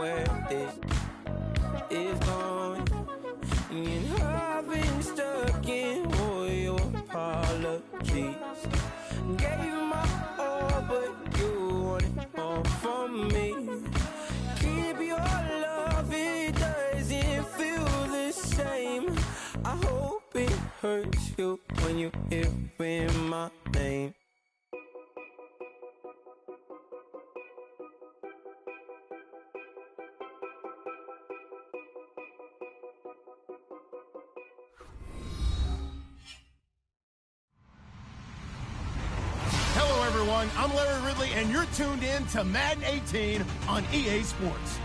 where this is going. And I've been stuck in all your apologies. Gave my all, but you want it all from me. Keep your love, it doesn't feel the same. I hope it hurts you when you hear my name. Hello, everyone. I'm Larry Ridley, and you're tuned in to Madden 18 on EA Sports.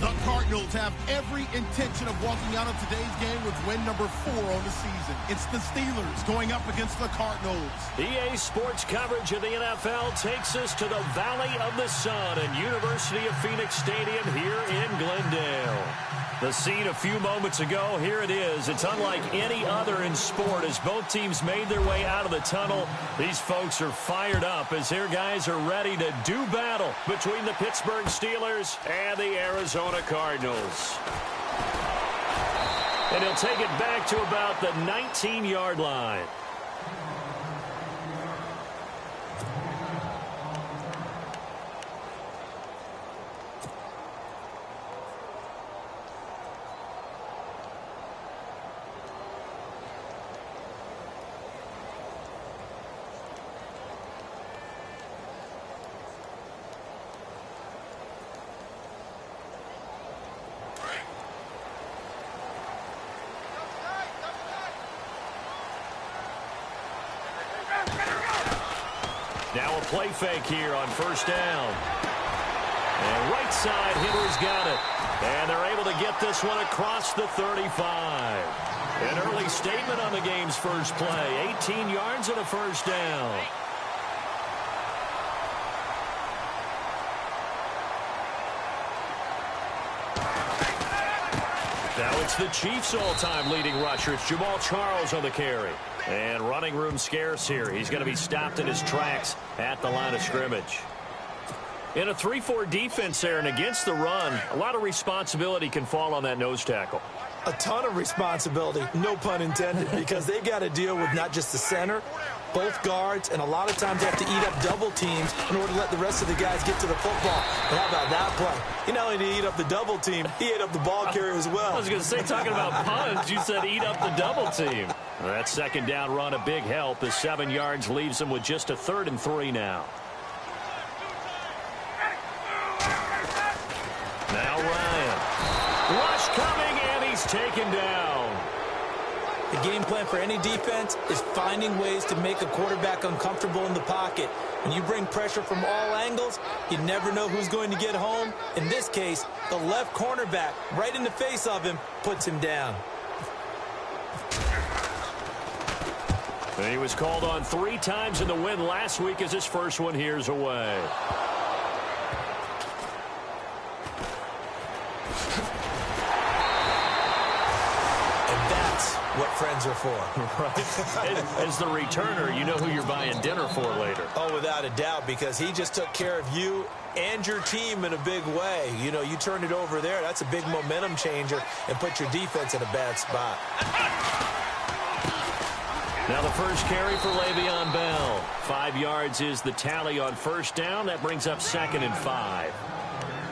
The Cardinals have every intention of walking out of today's game with win number 4 on the season. It's the Steelers going up against the Cardinals. EA Sports coverage of the NFL takes us to the Valley of the Sun at University of Phoenix Stadium here in Glendale. The scene a few moments ago, here it is. It's unlike any other in sport as both teams made their way out of the tunnel. These folks are fired up as their guys are ready to do battle between the Pittsburgh Steelers and the Arizona Cardinals. And he'll take it back to about the 19-yard line. Now a play fake here on first down. And right side, Henry's got it. And they're able to get this one across the 35. An early statement on the game's first play. 18 yards and a first down. Now it's the Chiefs' all-time leading rusher. It's Jamal Charles on the carry. And running room scarce here. He's going to be stopped in his tracks at the line of scrimmage. In a 3-4 defense there and against the run, a lot of responsibility can fall on that nose tackle. A ton of responsibility, no pun intended, because they've got to deal with not just the center, both guards, and a lot of times they have to eat up double teams in order to let the rest of the guys get to the football. And how about that play? He not only did he eat up the double team, he ate up the ball carrier as well. I was going to say, talking about puns, you said eat up the double team. That second down run, a big help as 7 yards leaves him with just a 3rd and 3 now. Now Ryan. Rush coming, and he's taken down. The game plan for any defense is finding ways to make a quarterback uncomfortable in the pocket. When you bring pressure from all angles, you never know who's going to get home. In this case, the left cornerback, right in the face of him, puts him down. And he was called on 3 times in the win last week as his first one here's away. What friends are for. Right. As the returner, you know who you're buying dinner for later. Oh, without a doubt, because he just took care of you and your team in a big way. You know, you turned it over there. That's a big momentum changer and put your defense in a bad spot. Now the first carry for Le'Veon Bell. 5 yards is the tally on first down. That brings up 2nd and 5.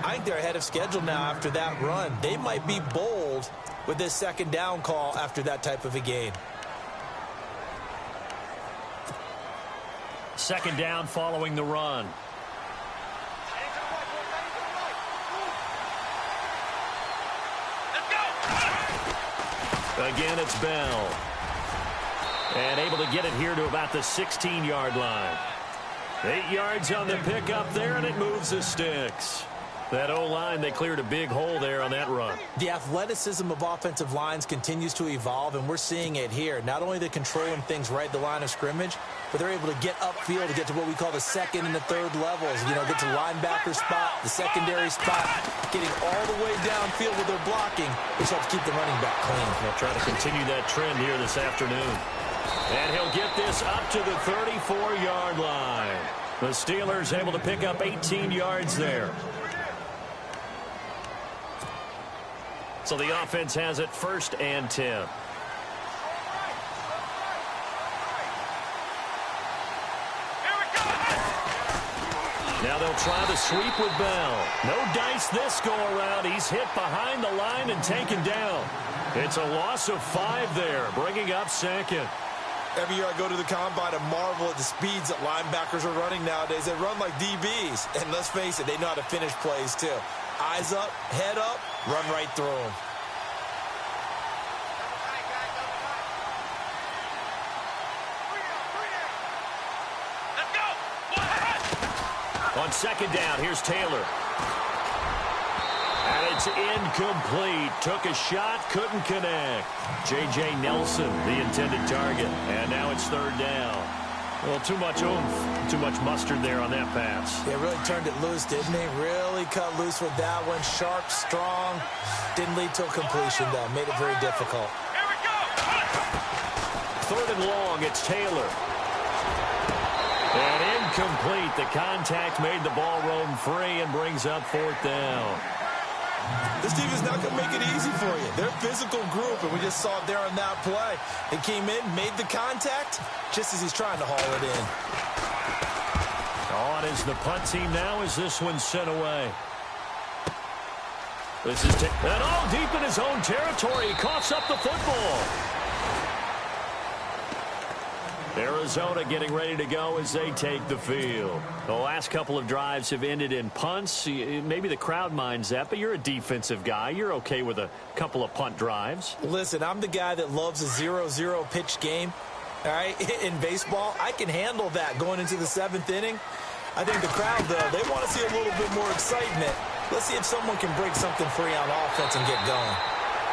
I think they're ahead of schedule now after that run. They might be bold with this second down call after that type of a game. Second down following the run. Again, it's Bell. And able to get it here to about the 16-yard line. 8 yards on the pickup there, and it moves the sticks. That O-line, they cleared a big hole there on that run. The athleticism of offensive lines continues to evolve, and we're seeing it here. Not only are they controlling things right at the line of scrimmage, but they're able to get upfield to get to what we call the 2nd and the 3rd levels. You know, get to linebacker spot, the secondary spot, getting all the way downfield with their blocking, which helps keep the running back clean. They'll try to continue that trend here this afternoon. And he'll get this up to the 34-yard line. The Steelers able to pick up 18 yards there. So the offense has it 1st and 10. Now they'll try the sweep with Bell. No dice this go-around. He's hit behind the line and taken down. It's a loss of 5 there, bringing up 2nd. Every year I go to the combine and marvel at the speeds that linebackers are running nowadays. They run like DBs. And let's face it, they know how to finish plays too. Eyes up, head up, run right through them. On 2nd down, here's Taylor. And it's incomplete. Took a shot, couldn't connect. J.J. Nelson, the intended target. And now it's 3rd down. Well, too much oomph, too much mustard there on that pass. Yeah, really turned it loose, didn't he? Really cut loose with that one. Sharp, strong. Didn't lead to a completion, though. Made it very difficult. Here we go. 3rd and long, it's Taylor. And incomplete. The contact made the ball roam free and brings up 4th down. This team is not going to make it easy for you. They're a physical group, and we just saw it there on that play. They came in, made the contact, just as he's trying to haul it in. On is the punt team now as this one's sent away. This is and all deep in his own territory. He coughs up the football. Arizona getting ready to go as they take the field. The last couple of drives have ended in punts. Maybe the crowd minds that, but you're a defensive guy. You're okay with a couple of punt drives. Listen, I'm the guy that loves a 0-0 pitch game. All right, in baseball, I can handle that going into the 7th inning. I think the crowd, though, they want to see a little bit more excitement. Let's see if someone can break something free on offense and get going.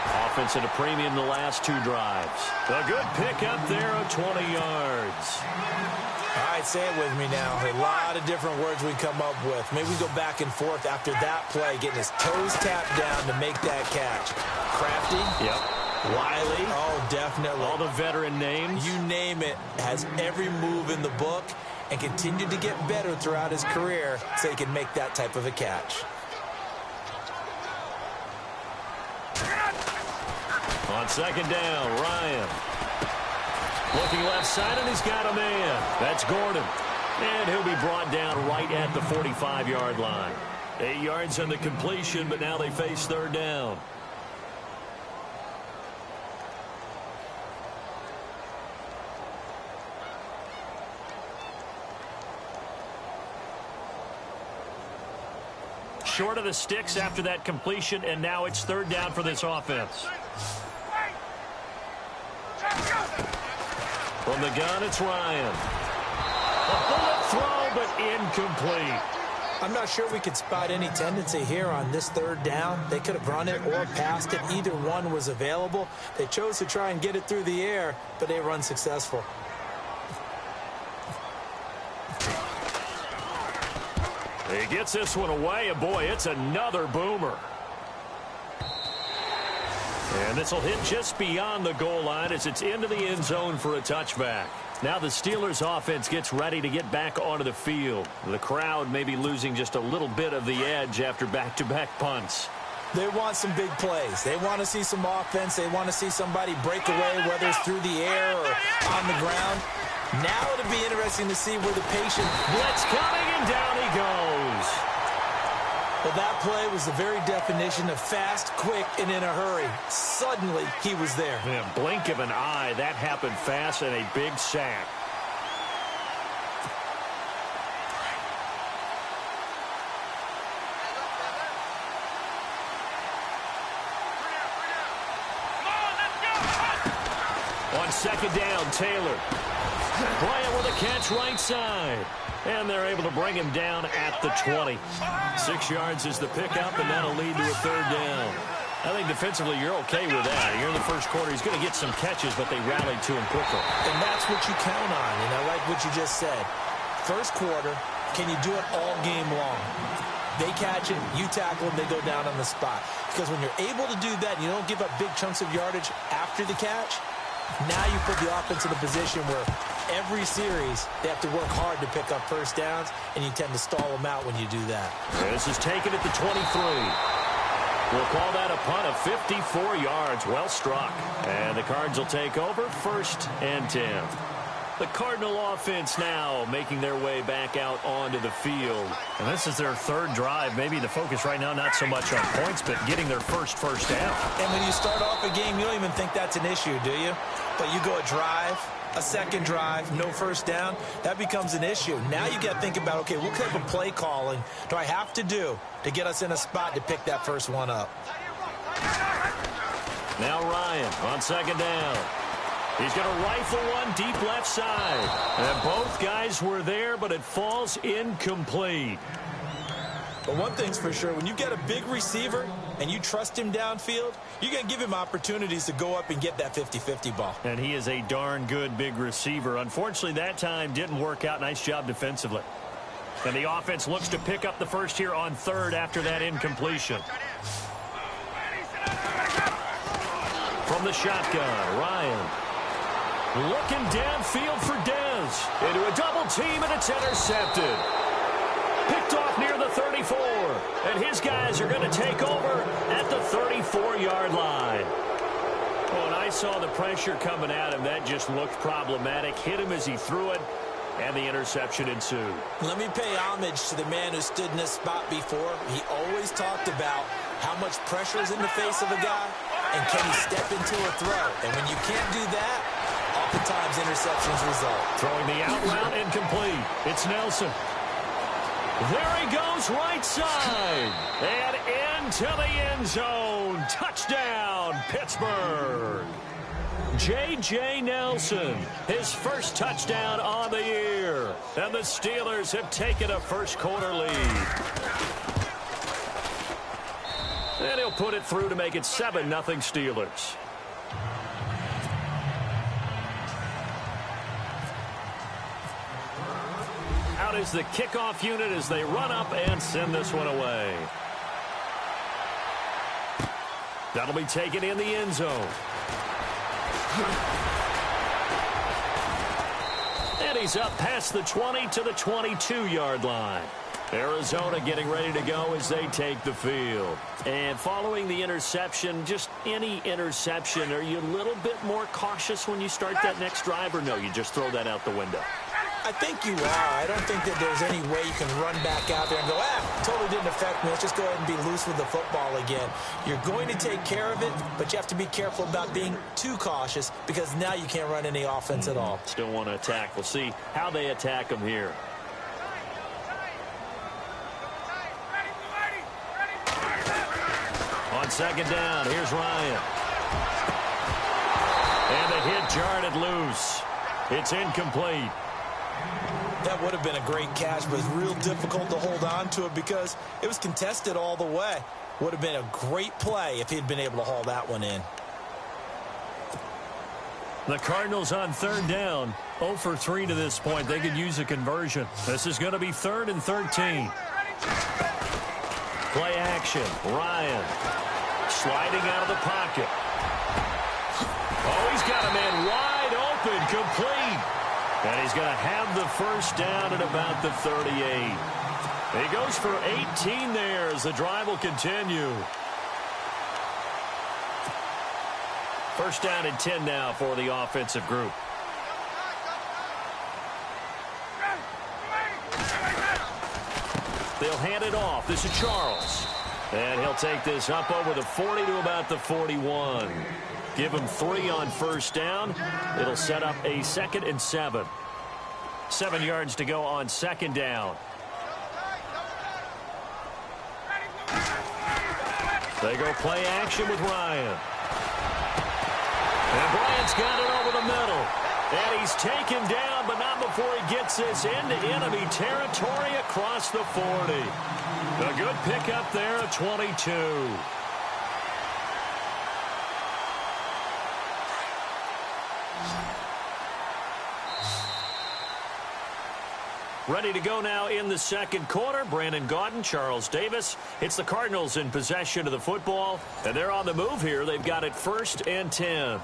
Offense at a premium the last 2 drives. A good pick up there of 20 yards. All right, say it with me now. A lot of different words we come up with. Maybe we go back and forth after that play, getting his toes tapped down to make that catch. Crafty. Yep. Wiley. Oh, definitely. All the veteran names. You name it. Has every move in the book and continued to get better throughout his career so he can make that type of a catch. On 2nd down, Ryan. Looking left side, and he's got a man. That's Gordon. And he'll be brought down right at the 45-yard line. 8 yards on the completion, but now they face 3rd down. Short of the sticks after that completion, and now it's 3rd down for this offense. From the gun, it's Ryan. A bullet throw, but incomplete. I'm not sure we could spot any tendency here on this 3rd down. They could have run it or passed it. Either one was available. They chose to try and get it through the air, but they were unsuccessful. He gets this one away, and boy, it's another boomer. And this will hit just beyond the goal line as it's into the end zone for a touchback. Now the Steelers offense gets ready to get back onto the field. The crowd may be losing just a little bit of the edge after back-to-back punts. They want some big plays. They want to see some offense. They want to see somebody break away, whether it's through the air or on the ground. Now it'll be interesting to see where the patient blitz coming, and down he goes. Well, that play was the very definition of fast, quick, and in a hurry. Suddenly, he was there. Yeah, blink of an eye. That happened fast, and a big sack. On 2nd down, Taylor. Bryant with a catch right side. And they're able to bring him down at the 20. 6 yards is the pickup, and that'll lead to a 3rd down. I think defensively you're okay with that. You're in the first quarter. He's going to get some catches, but they rallied to him quickly. And that's what you count on, and I like what you just said. First quarter, can you do it all game long? They catch it, you tackle them, they go down on the spot. Because when you're able to do that, and you don't give up big chunks of yardage after the catch, now you put the offense in a position where every series they have to work hard to pick up first downs, and you tend to stall them out when you do that. This is taken at the 23. We'll call that a punt of 54 yards. Well struck. And the Cards will take over 1st and 10. The Cardinal offense now making their way back out onto the field. And this is their 3rd drive. Maybe the focus right now not so much on points, but getting their first down. And when you start off a game, you don't even think that's an issue, do you? But you go a drive, a 2nd drive, no first down, that becomes an issue. Now you got to think about, okay, what type of play calling do I have to do to get us in a spot to pick that first one up? Now Ryan on 2nd down. He's going to rifle one deep left side. And both guys were there, but it falls incomplete. But one thing's for sure, when you get a big receiver and you trust him downfield, you're going to give him opportunities to go up and get that 50-50 ball. And he is a darn good big receiver. Unfortunately, that time didn't work out. Nice job defensively. And the offense looks to pick up the first here on 3rd after that incompletion. From the shotgun, Ryan. Looking downfield for Dez. Into a double team, and it's intercepted. Picked off near the 34. And his guys are going to take over at the 34-yard line. Oh, and I saw the pressure coming at him. That just looked problematic. Hit him as he threw it, and the interception ensued. Let me pay homage to the man who stood in this spot before. He always talked about how much pressure is in the face of a guy, and can he step into a throw. And when you can't do that, oftentimes interceptions result. Throwing the out route incomplete. It's Nelson. There he goes right side. And into the end zone. Touchdown, Pittsburgh. J.J. Nelson, his first touchdown on the year. And the Steelers have taken a first-quarter lead. And he'll put it through to make it 7-0 Steelers. Out is the kickoff unit as they run up and send this one away. That'll be taken in the end zone. And he's up past the 20 to the 22-yard line. Arizona getting ready to go as they take the field. And following the interception, just any interception, are you a little bit more cautious when you start that next drive, or no, you just throw that out the window? I think you are. I don't think that there's any way you can run back out there and go, totally didn't affect me. Let's just go ahead and be loose with the football again. You're going to take care of it, but you have to be careful about being too cautious because now you can't run any offense at all. Still want to attack. We'll see how they attack them here. On 2nd down, here's Ryan. And the hit jarred it loose. It's incomplete. That would have been a great catch, but it's real difficult to hold on to it because it was contested all the way. Would have been a great play if he'd been able to haul that one in. The Cardinals on 3rd down, 0 for 3 to this point. They could use a conversion. This is going to be 3rd and 13. Play action. Ryan sliding out of the pocket. Oh, he's got a man wide open, complete. And he's going to have the first down at about the 38. He goes for 18 there as the drive will continue. First down and 10 now for the offensive group. They'll hand it off. This is Charles. And he'll take this up over the 40 to about the 41. Give him 3 on first down. It'll set up a 2nd and 7. 7 yards to go on 2nd down. They go play action with Ryan. And Bryant's got it over the middle. And he's taken down, but not before he gets this into enemy territory across the 40. A good pickup there at 22. Ready to go now in the 2nd quarter. Brandon Gaudin, Charles Davis. It's the Cardinals in possession of the football. And they're on the move here. They've got it 1st and 10.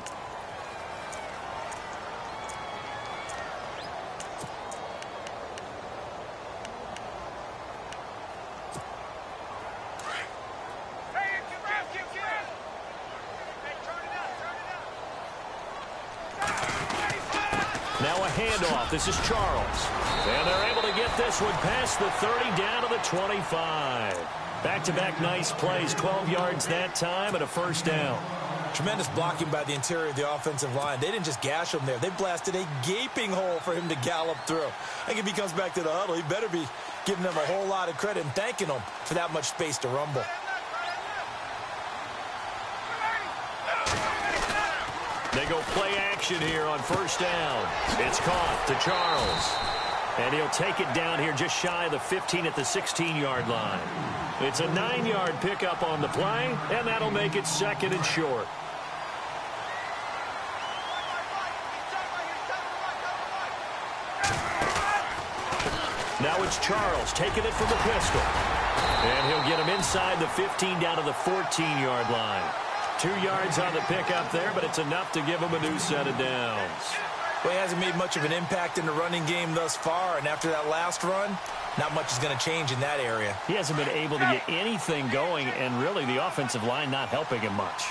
Now a handoff. This is Charles. And they're able to get this one past the 30 down to the 25. Back-to-back nice plays, 12 yards that time and a first down. Tremendous blocking by the interior of the offensive line. They didn't just gash him there. They blasted a gaping hole for him to gallop through. I think if he comes back to the huddle, he better be giving them a whole lot of credit and thanking them for that much space to rumble. They go play action here on first down. It's caught to Charles. And he'll take it down here just shy of the 15 at the 16-yard line. It's a 9-yard pickup on the play, and that'll make it second and short. Now it's Charles taking it from the pistol. And he'll get him inside the 15 down to the 14-yard line. 2 yards on the pickup there, but it's enough to give him a new set of downs. Well, he hasn't made much of an impact in the running game thus far, and after that last run, not much is going to change in that area. He hasn't been able to get anything going, and really the offensive line not helping him much.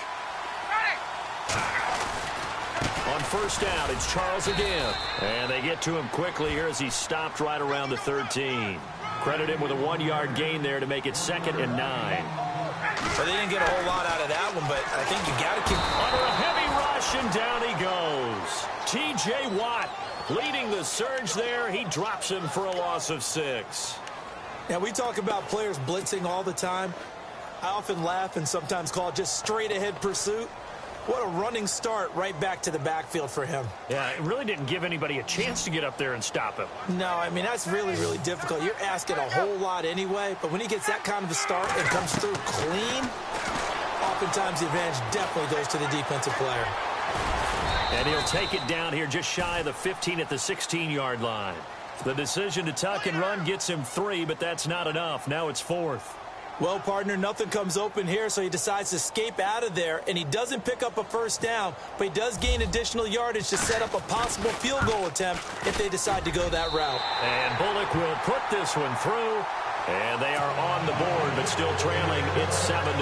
On first down, it's Charles again. And they get to him quickly here as he stopped right around the 13. Credit him with a 1-yard gain there to make it 2nd and 9. Well, they didn't get a whole lot out of that one, but I think you got to keep... Under a heavy rush, and down he goes. T.J. Watt leading the surge there. He drops him for a loss of 6. Now, we talk about players blitzing all the time. I often laugh and sometimes call it just straight-ahead pursuit. What a running start right back to the backfield for him. Yeah, it really didn't give anybody a chance to get up there and stop him. No, I mean, that's really, really difficult. You're asking a whole lot anyway, but when he gets that kind of a start and comes through clean, oftentimes the advantage definitely goes to the defensive player. And he'll take it down here just shy of the 15 at the 16-yard line. The decision to tuck and run gets him 3, but that's not enough. Now it's 4th. Well, partner, nothing comes open here, so he decides to escape out of there, and he doesn't pick up a first down, but he does gain additional yardage to set up a possible field goal attempt if they decide to go that route. And Bullock will put this one through, and they are on the board, but still trailing. It's 7-3.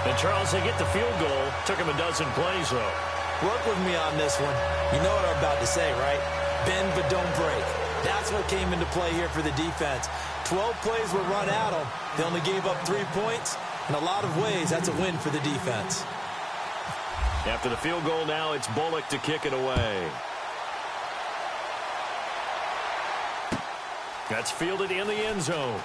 And Charles, they get the field goal. Took him a dozen plays, though. Work with me on this one. You know what I'm about to say, right? Bend but don't break. That's what came into play here for the defense. 12 plays were run at them. They only gave up 3 points. In a lot of ways, that's a win for the defense. After the field goal now, it's Bullock to kick it away. That's fielded in the end zone.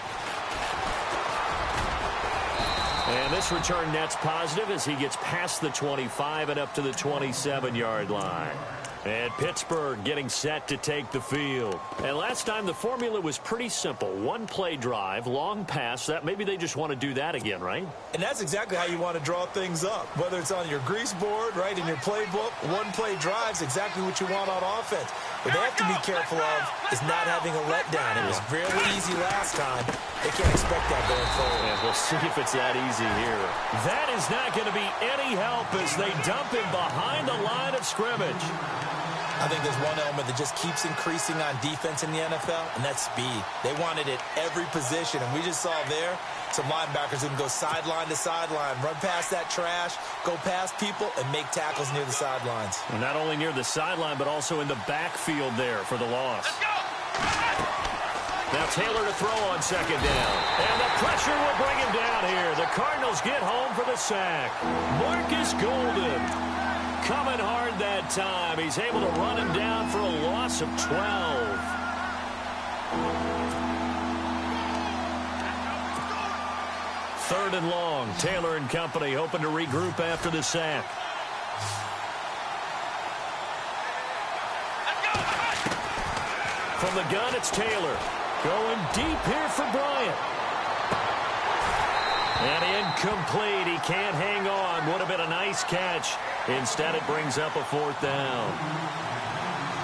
And this return net's positive as he gets past the 25 and up to the 27-yard line. And Pittsburgh getting set to take the field. And last time the formula was pretty simple. 1-play drive, long pass. That maybe they just want to do that again, right? And that's exactly how you want to draw things up. Whether it's on your grease board, right, in your playbook, 1-play drive's exactly what you want on offense. What they have to be careful of is not having a letdown. It was really easy last time. They can't expect that going forward. And we'll see if it's that easy here. That is not going to be any help as they dump him behind the line of scrimmage. I think there's one element that just keeps increasing on defense in the NFL, and that's speed. They want it at every position, and we just saw there some linebackers who can go sideline to sideline, run past that trash, go past people, and make tackles near the sidelines. And not only near the sideline, but also in the backfield there for the loss. Now Taylor to throw on second down. And the pressure will bring him down here. The Cardinals get home for the sack. Marcus Golden coming hard that time. He's able to run him down for a loss of 12. Third and long. Taylor and company hoping to regroup after the sack. From the gun, it's Taylor. Going deep here for Bryant. And incomplete. He can't hang on. Would have been a nice catch. Instead, it brings up a 4th down.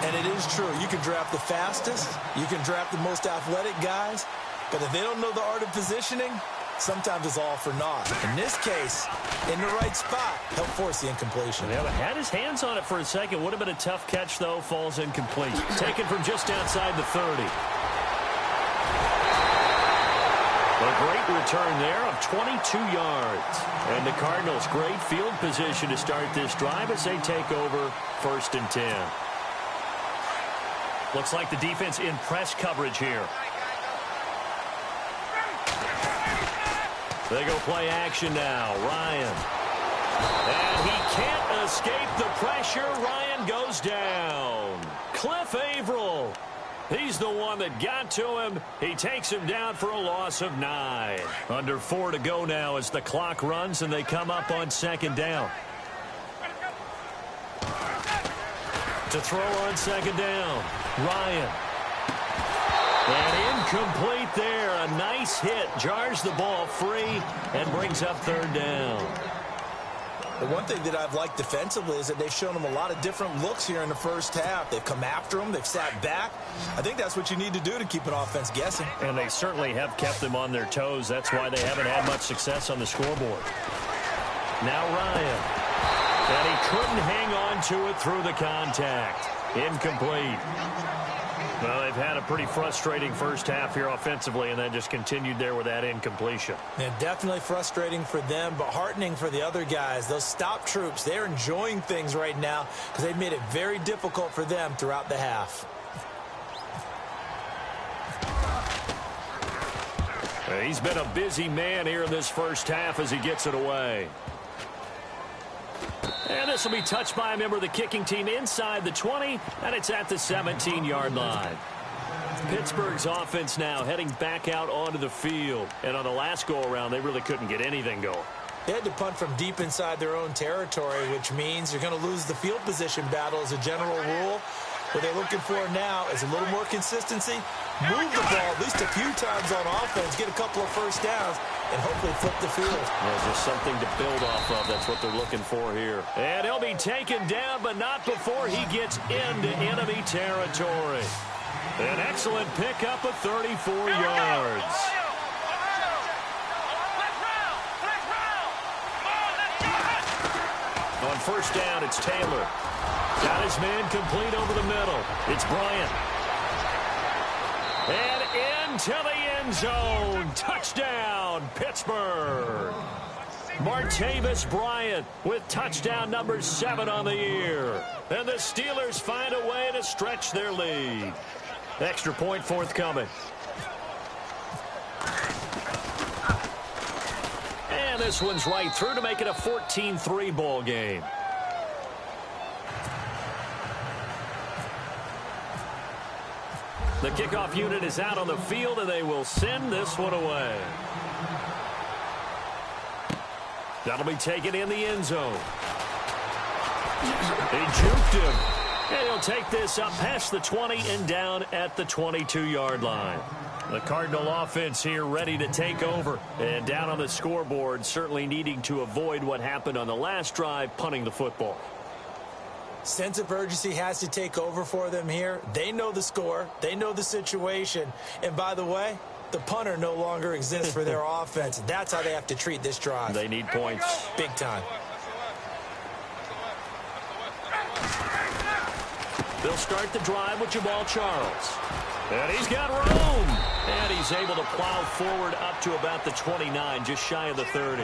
And it is true. You can draft the fastest. You can draft the most athletic guys. But if they don't know the art of positioning, sometimes it's all for naught. In this case, in the right spot, help force the incompletion. Yeah, but had his hands on it for a second. Would have been a tough catch, though. Falls incomplete. Taken from just outside the 30. A great return there of 22 yards. And the Cardinals, great field position to start this drive as they take over 1st and 10. Looks like the defense in press coverage here. They go play action now. Ryan. And he can't escape the pressure. Ryan goes down. Cliff Averill. He's the one that got to him. He takes him down for a loss of 9. Under 4 to go now as the clock runs and they come up on second down. To throw on second down. Ryan. And incomplete there. A nice hit. Jars the ball free and brings up third down. The one thing that I've liked defensively is that they've shown them a lot of different looks here in the first half. They've come after them. They've sat back. I think that's what you need to do to keep an offense guessing. And they certainly have kept them on their toes. That's why they haven't had much success on the scoreboard. Now Ryan. And he couldn't hang on to it through the contact. Incomplete. Well, they've had a pretty frustrating first half here offensively, and then just continued there with that incompletion. And definitely frustrating for them, but heartening for the other guys. Those stop troops, they're enjoying things right now because they've made it very difficult for them throughout the half. He's been a busy man here in this first half as he gets it away. And this will be touched by a member of the kicking team inside the 20, and it's at the 17-yard line. Pittsburgh's offense now heading back out onto the field. And on the last go-around, they really couldn't get anything going. They had to punt from deep inside their own territory, which means you're going to lose the field position battle as a general rule. What they're looking for now is a little more consistency, move the ball at least a few times on offense, get a couple of first downs, and hopefully flip the field. Yeah, just something to build off of. That's what they're looking for here. And he'll be taken down, but not before he gets into enemy territory. An excellent pickup of 34 yards. On first down, it's Taylor. Got his man complete over the middle. It's Bryant. And into the end zone. Touchdown, Pittsburgh. Martavis Bryant with touchdown number 7 on the year. And the Steelers find a way to stretch their lead. Extra point forthcoming. And this one's right through to make it a 14-3 ball game. The kickoff unit is out on the field, and they will send this one away. That'll be taken in the end zone. He juked him. And he'll take this up past the 20 and down at the 22-yard line. The Cardinal offense here ready to take over. And down on the scoreboard, certainly needing to avoid what happened on the last drive, punting the football. Sense of urgency has to take over for them here. They know the score. They know the situation. And by the way, the punter no longer exists for their offense. That's how they have to treat this drive. They need points. Big time. They'll start the drive with Jamal Charles. And he's got room. And he's able to plow forward up to about the 29, just shy of the 30.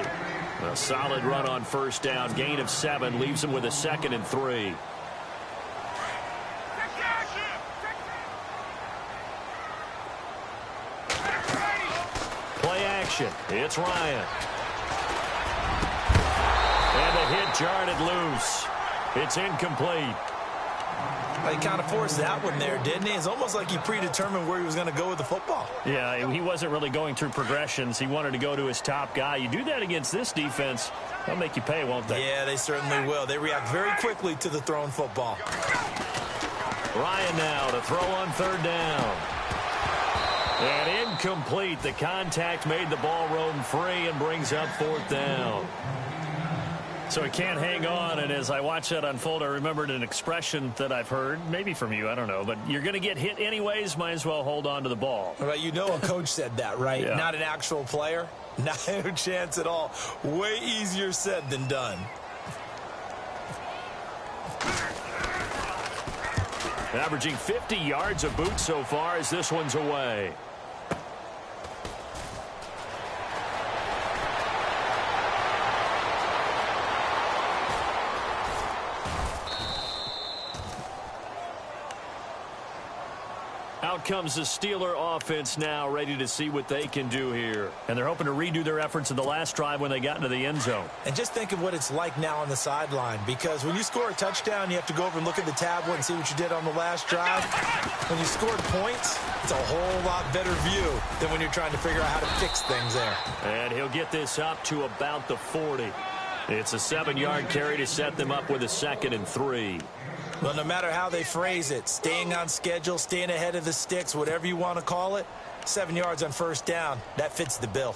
A solid run on first down. Gain of 7 leaves him with a 2nd and 3. Play action. It's Ryan. And the hit jarred it loose. It's incomplete. He kind of forced that one there, didn't he? It's almost like he predetermined where he was going to go with the football. Yeah, he wasn't really going through progressions. He wanted to go to his top guy. You do that against this defense, they'll make you pay, won't they? Yeah, they certainly will. They react very quickly to the thrown football. Ryan now to throw on third down. And incomplete. The contact made the ball roam free and brings up fourth down. So he can't hang on, and as I watch that unfold, I remembered an expression that I've heard, maybe from you, I don't know, but you're going to get hit anyways, might as well hold on to the ball. Well, you know a coach said that, right? Yeah. Not an actual player. Not a chance at all. Way easier said than done. Averaging 50 yards a boot so far as this one's away. out comes the Steeler offense now, ready to see what they can do here. And they're hoping to redo their efforts in the last drive when they got into the end zone. And just think of what it's like now on the sideline, because when you score a touchdown, you have to go over and look at the tablet and see what you did on the last drive. When you scored points, it's a whole lot better view than when you're trying to figure out how to fix things there. And he'll get this up to about the 40. It's a 7-yard carry to set them up with a 2nd and 3. Well, no matter how they phrase it, staying on schedule, staying ahead of the sticks, whatever you want to call it, 7 yards on first down, that fits the bill.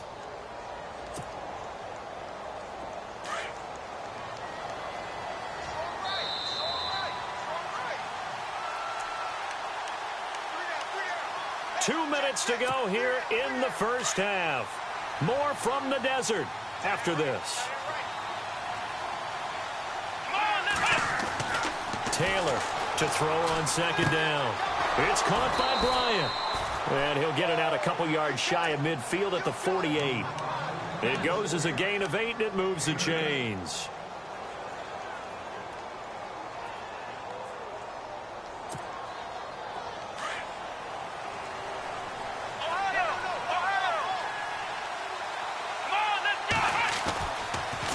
Two minutes to go here in the first half. More from the desert after this. Taylor to throw on 2nd down. It's caught by Bryant. And he'll get it out a couple yards shy of midfield at the 48. It goes as a gain of 8, and it moves the chains.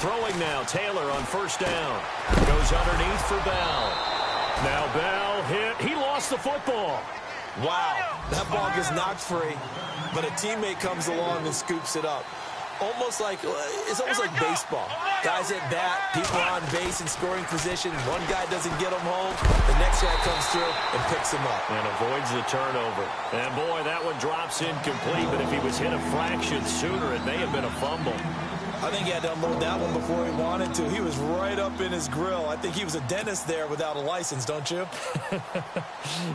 Throwing now, Taylor on first down. Goes underneath for Bell. Now Bell hit. He lost the football. Wow, that ball gets knocked free, but a teammate comes along and scoops it up. It's almost like baseball. Guys at bat, people are on base in scoring position. One guy doesn't get him home. The next guy comes through and picks him up. And avoids the turnover. And boy, that one drops incomplete, but if he was hit a fraction sooner, it may have been a fumble. I think he had to unload that one before he wanted to. He was right up in his grill. I think he was a dentist there without a license, don't you?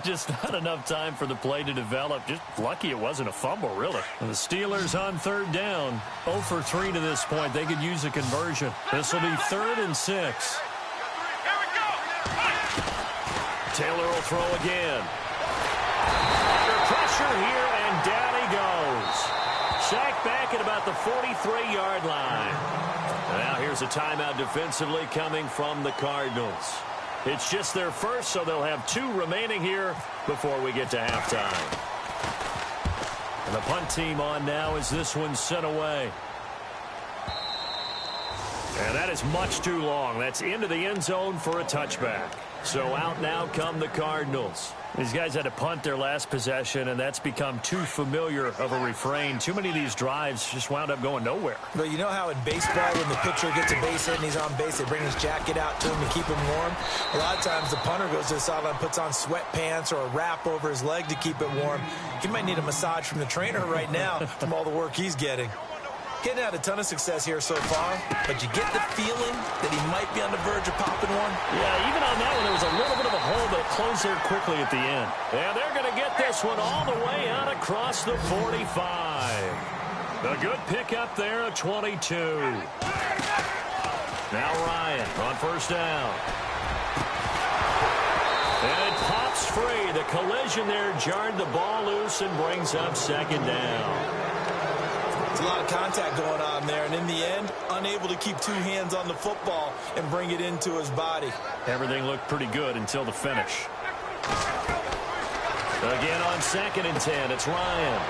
Just not enough time for the play to develop. Just lucky it wasn't a fumble, really. And the Steelers on 3rd down. 0 for 3 to this point. They could use a conversion. This will be 3rd and 6. Taylor will throw again. Under pressure here, and down he goes. Sacked back at about the 43-yard line. Now here's a timeout defensively coming from the Cardinals. It's just their first, so they'll have 2 remaining here before we get to halftime. And the punt team on now as this one's sent away. And that is much too long. That's into the end zone for a touchback. So out now come the Cardinals. These guys had to punt their last possession, and that's become too familiar of a refrain. Too many of these drives just wound up going nowhere. But you know how in baseball, when the pitcher gets a base hit and he's on base, they bring his jacket out to him to keep him warm? A lot of times the punter goes to the sideline, puts on sweatpants or a wrap over his leg to keep it warm. He might need a massage from the trainer right now from all the work he's getting. Getting had a ton of success here so far, but you get the feeling that he might be on the verge of popping one. Yeah, even on that one, there was a little bit of a hole that closed there quickly at the end. And they're going to get this one all the way out across the 45. A good pickup there at 22. Now Ryan on first down. And it pops free. The collision there jarred the ball loose and brings up 2nd down. There's a lot of contact going on there, and in the end, unable to keep 2 hands on the football and bring it into his body. Everything looked pretty good until the finish. Again on 2nd and 10, it's Ryan.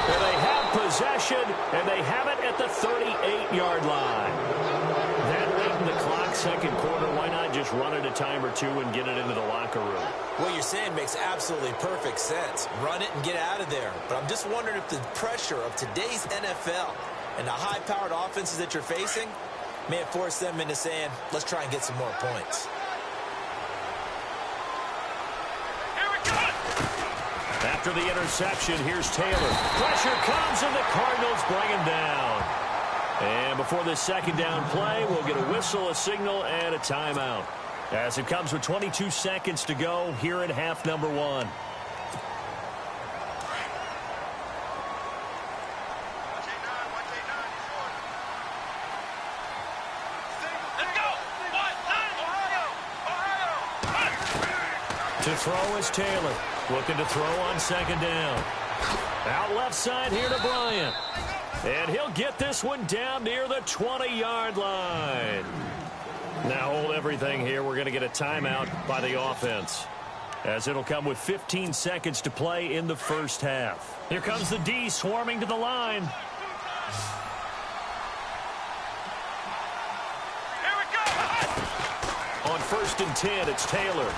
And they have possession, and they have it at the 38-yard line. That late in the clock, 2nd quarter, why not just run it a time or 2 and get it into the locker room? What you're saying makes absolutely perfect sense. Run it and get out of there. But I'm just wondering if the pressure of today's NFL and the high-powered offenses that you're facing may have forced them into saying, let's try and get some more points. After the interception, here's Taylor. Pressure comes, and the Cardinals bring him down. And before this 2nd down play, we'll get a whistle, a signal, and a timeout. As it comes with 22 seconds to go here in half number 1. To throw is Taylor. Looking to throw on 2nd down. Out left side here to Bryant. And he'll get this one down near the 20-yard line. Now hold everything here. We're going to get a timeout by the offense. as it'll come with 15 seconds to play in the first half. Here comes the D swarming to the line. Here we go. On 1st and 10, it's Taylor.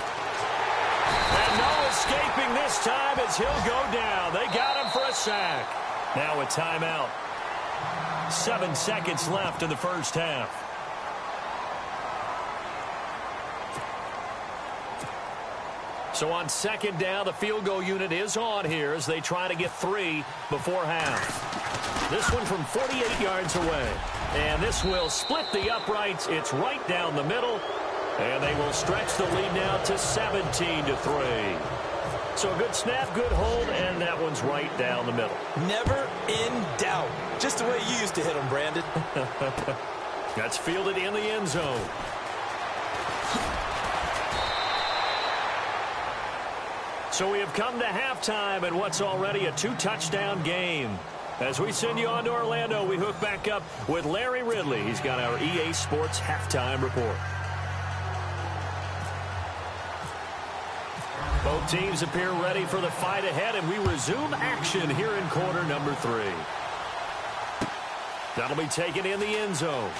And no escaping this time as he'll go down. They got him for a sack. Now a timeout. 7 seconds left in the first half. So on 2nd down, the field goal unit is on here as they try to get 3 before half. This one from 48 yards away. And this will split the uprights. It's right down the middle. And they will stretch the lead now to 17-3. So a good snap, good hold, and that one's right down the middle. Never in doubt. Just the way you used to hit them, Brandon. That's fielded in the end zone. So we have come to halftime in what's already a 2-touchdown game. As we send you on to Orlando, we hook back up with Larry Ridley. He's got our EA Sports halftime report. Both teams appear ready for the fight ahead, and we resume action here in quarter number 3. That'll be taken in the end zone.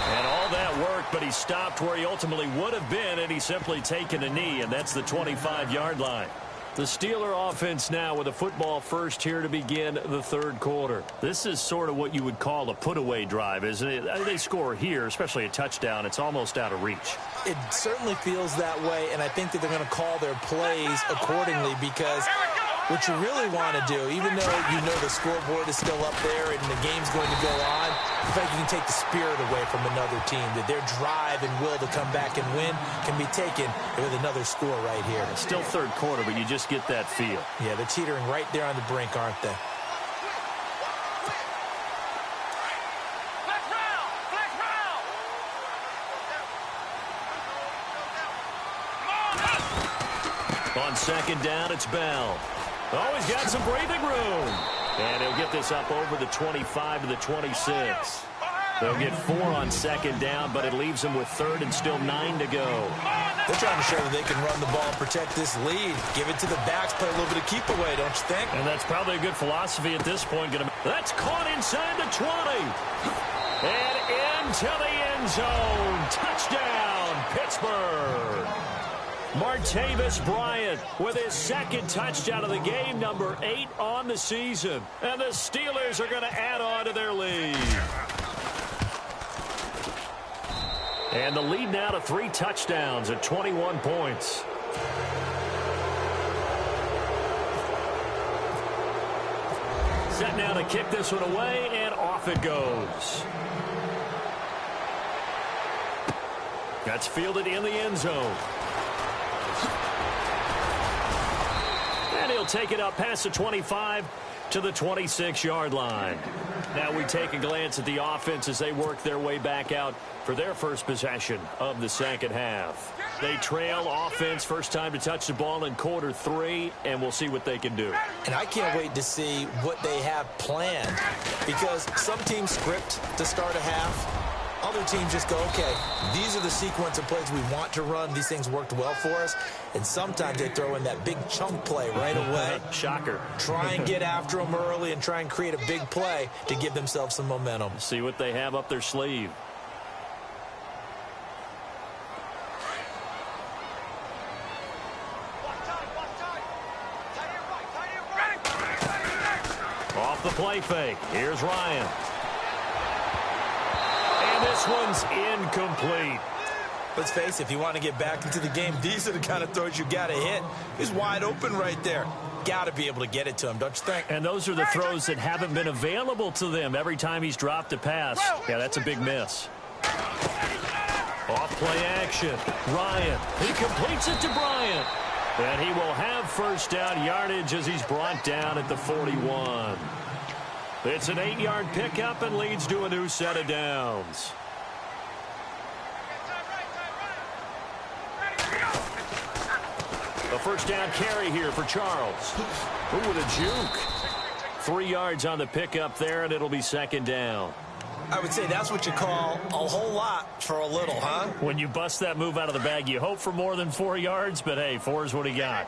And all that work, but he stopped where he ultimately would have been, and he's simply taken a knee, and that's the 25-yard line. The Steeler offense now with a football first here to begin the 3rd quarter. This is sort of what you would call a put-away drive, isn't it? They score here, especially a touchdown. It's almost out of reach. It certainly feels that way, and I think that they're going to call their plays accordingly because what you really want to do, even though you know the scoreboard is still up there and the game's going to go on, I think you can take the spirit away from another team, that their drive and will to come back and win can be taken with another score right here. It's still 3rd quarter, but you just get that feel. Yeah, they're teetering right there on the brink, aren't they? On 2nd down, it's Bell. Oh, he's got some breathing room. And he'll get this up over the 25 to the 26. They'll get 4 on 2nd down, but it leaves them with 3rd and still 9 to go. They're trying to show that they can run the ball and protect this lead. Give it to the backs, play a little bit of keep away, don't you think? And that's probably a good philosophy at this point. That's caught inside the 20. And into the end zone. Touchdown, Pittsburgh. Martavis Bryant with his 2nd touchdown of the game, number 8 on the season. And the Steelers are going to add on to their lead. And the lead now to 3 touchdowns at 21 points. Set now to kick this one away, and off it goes. That's fielded in the end zone. And he'll take it up past the 25 to the 26-yard line. Now we take a glance at the offense as they work their way back out for their first possession of the 2nd half. They trail offense, first time to touch the ball in quarter 3, and we'll see what they can do. And I can't wait to see what they have planned, because some teams script to start a half. Other teams just go, okay, these are the sequence of plays we want to run. These things worked well for us. And sometimes they throw in that big chunk play right away. Shocker. Try and get after them early and try and create a big play to give themselves some momentum. See what they have up their sleeve. Off the play fake. Here's Ryan. This one's incomplete. Let's face it, if you want to get back into the game, these are the kind of throws you got to hit. He's wide open right there. Got to be able to get it to him, don't you think? And those are the throws that haven't been available to them every time he's dropped a pass. Yeah, that's a big miss. Off play action. Ryan. He completes it to Bryant. And he will have first down yardage as he's brought down at the 41. It's an 8-yard pickup and leads to a new set of downs. A first down carry here for Charles. Ooh, with a juke. 3 yards on the pickup there, and it'll be 2nd down. I would say that's what you call a whole lot for a little, huh? When you bust that move out of the bag, you hope for more than 4 yards, but hey, 4 is what he got.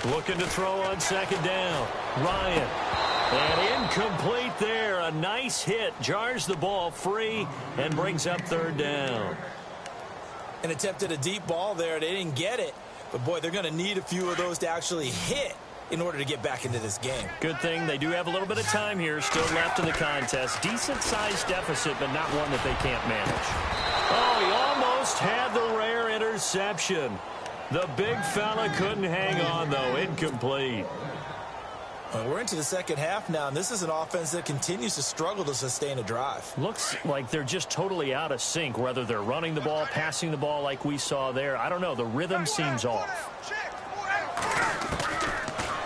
Looking to throw on second down. Ryan. And incomplete there. A nice hit. Jars the ball free and brings up third down. And attempted a deep ball there. They didn't get it. But, boy, they're going to need a few of those to actually hit in order to get back into this game. Good thing they do have a little bit of time here still left in the contest. Decent-sized deficit, but not one that they can't manage. Oh, he almost had the rare interception. The big fella couldn't hang on, though. Incomplete. Well, we're into the second half now, and this is an offense that continues to struggle to sustain a drive. Looks like they're just totally out of sync, whether they're running the ball, passing the ball like we saw there. I don't know. The rhythm seems off.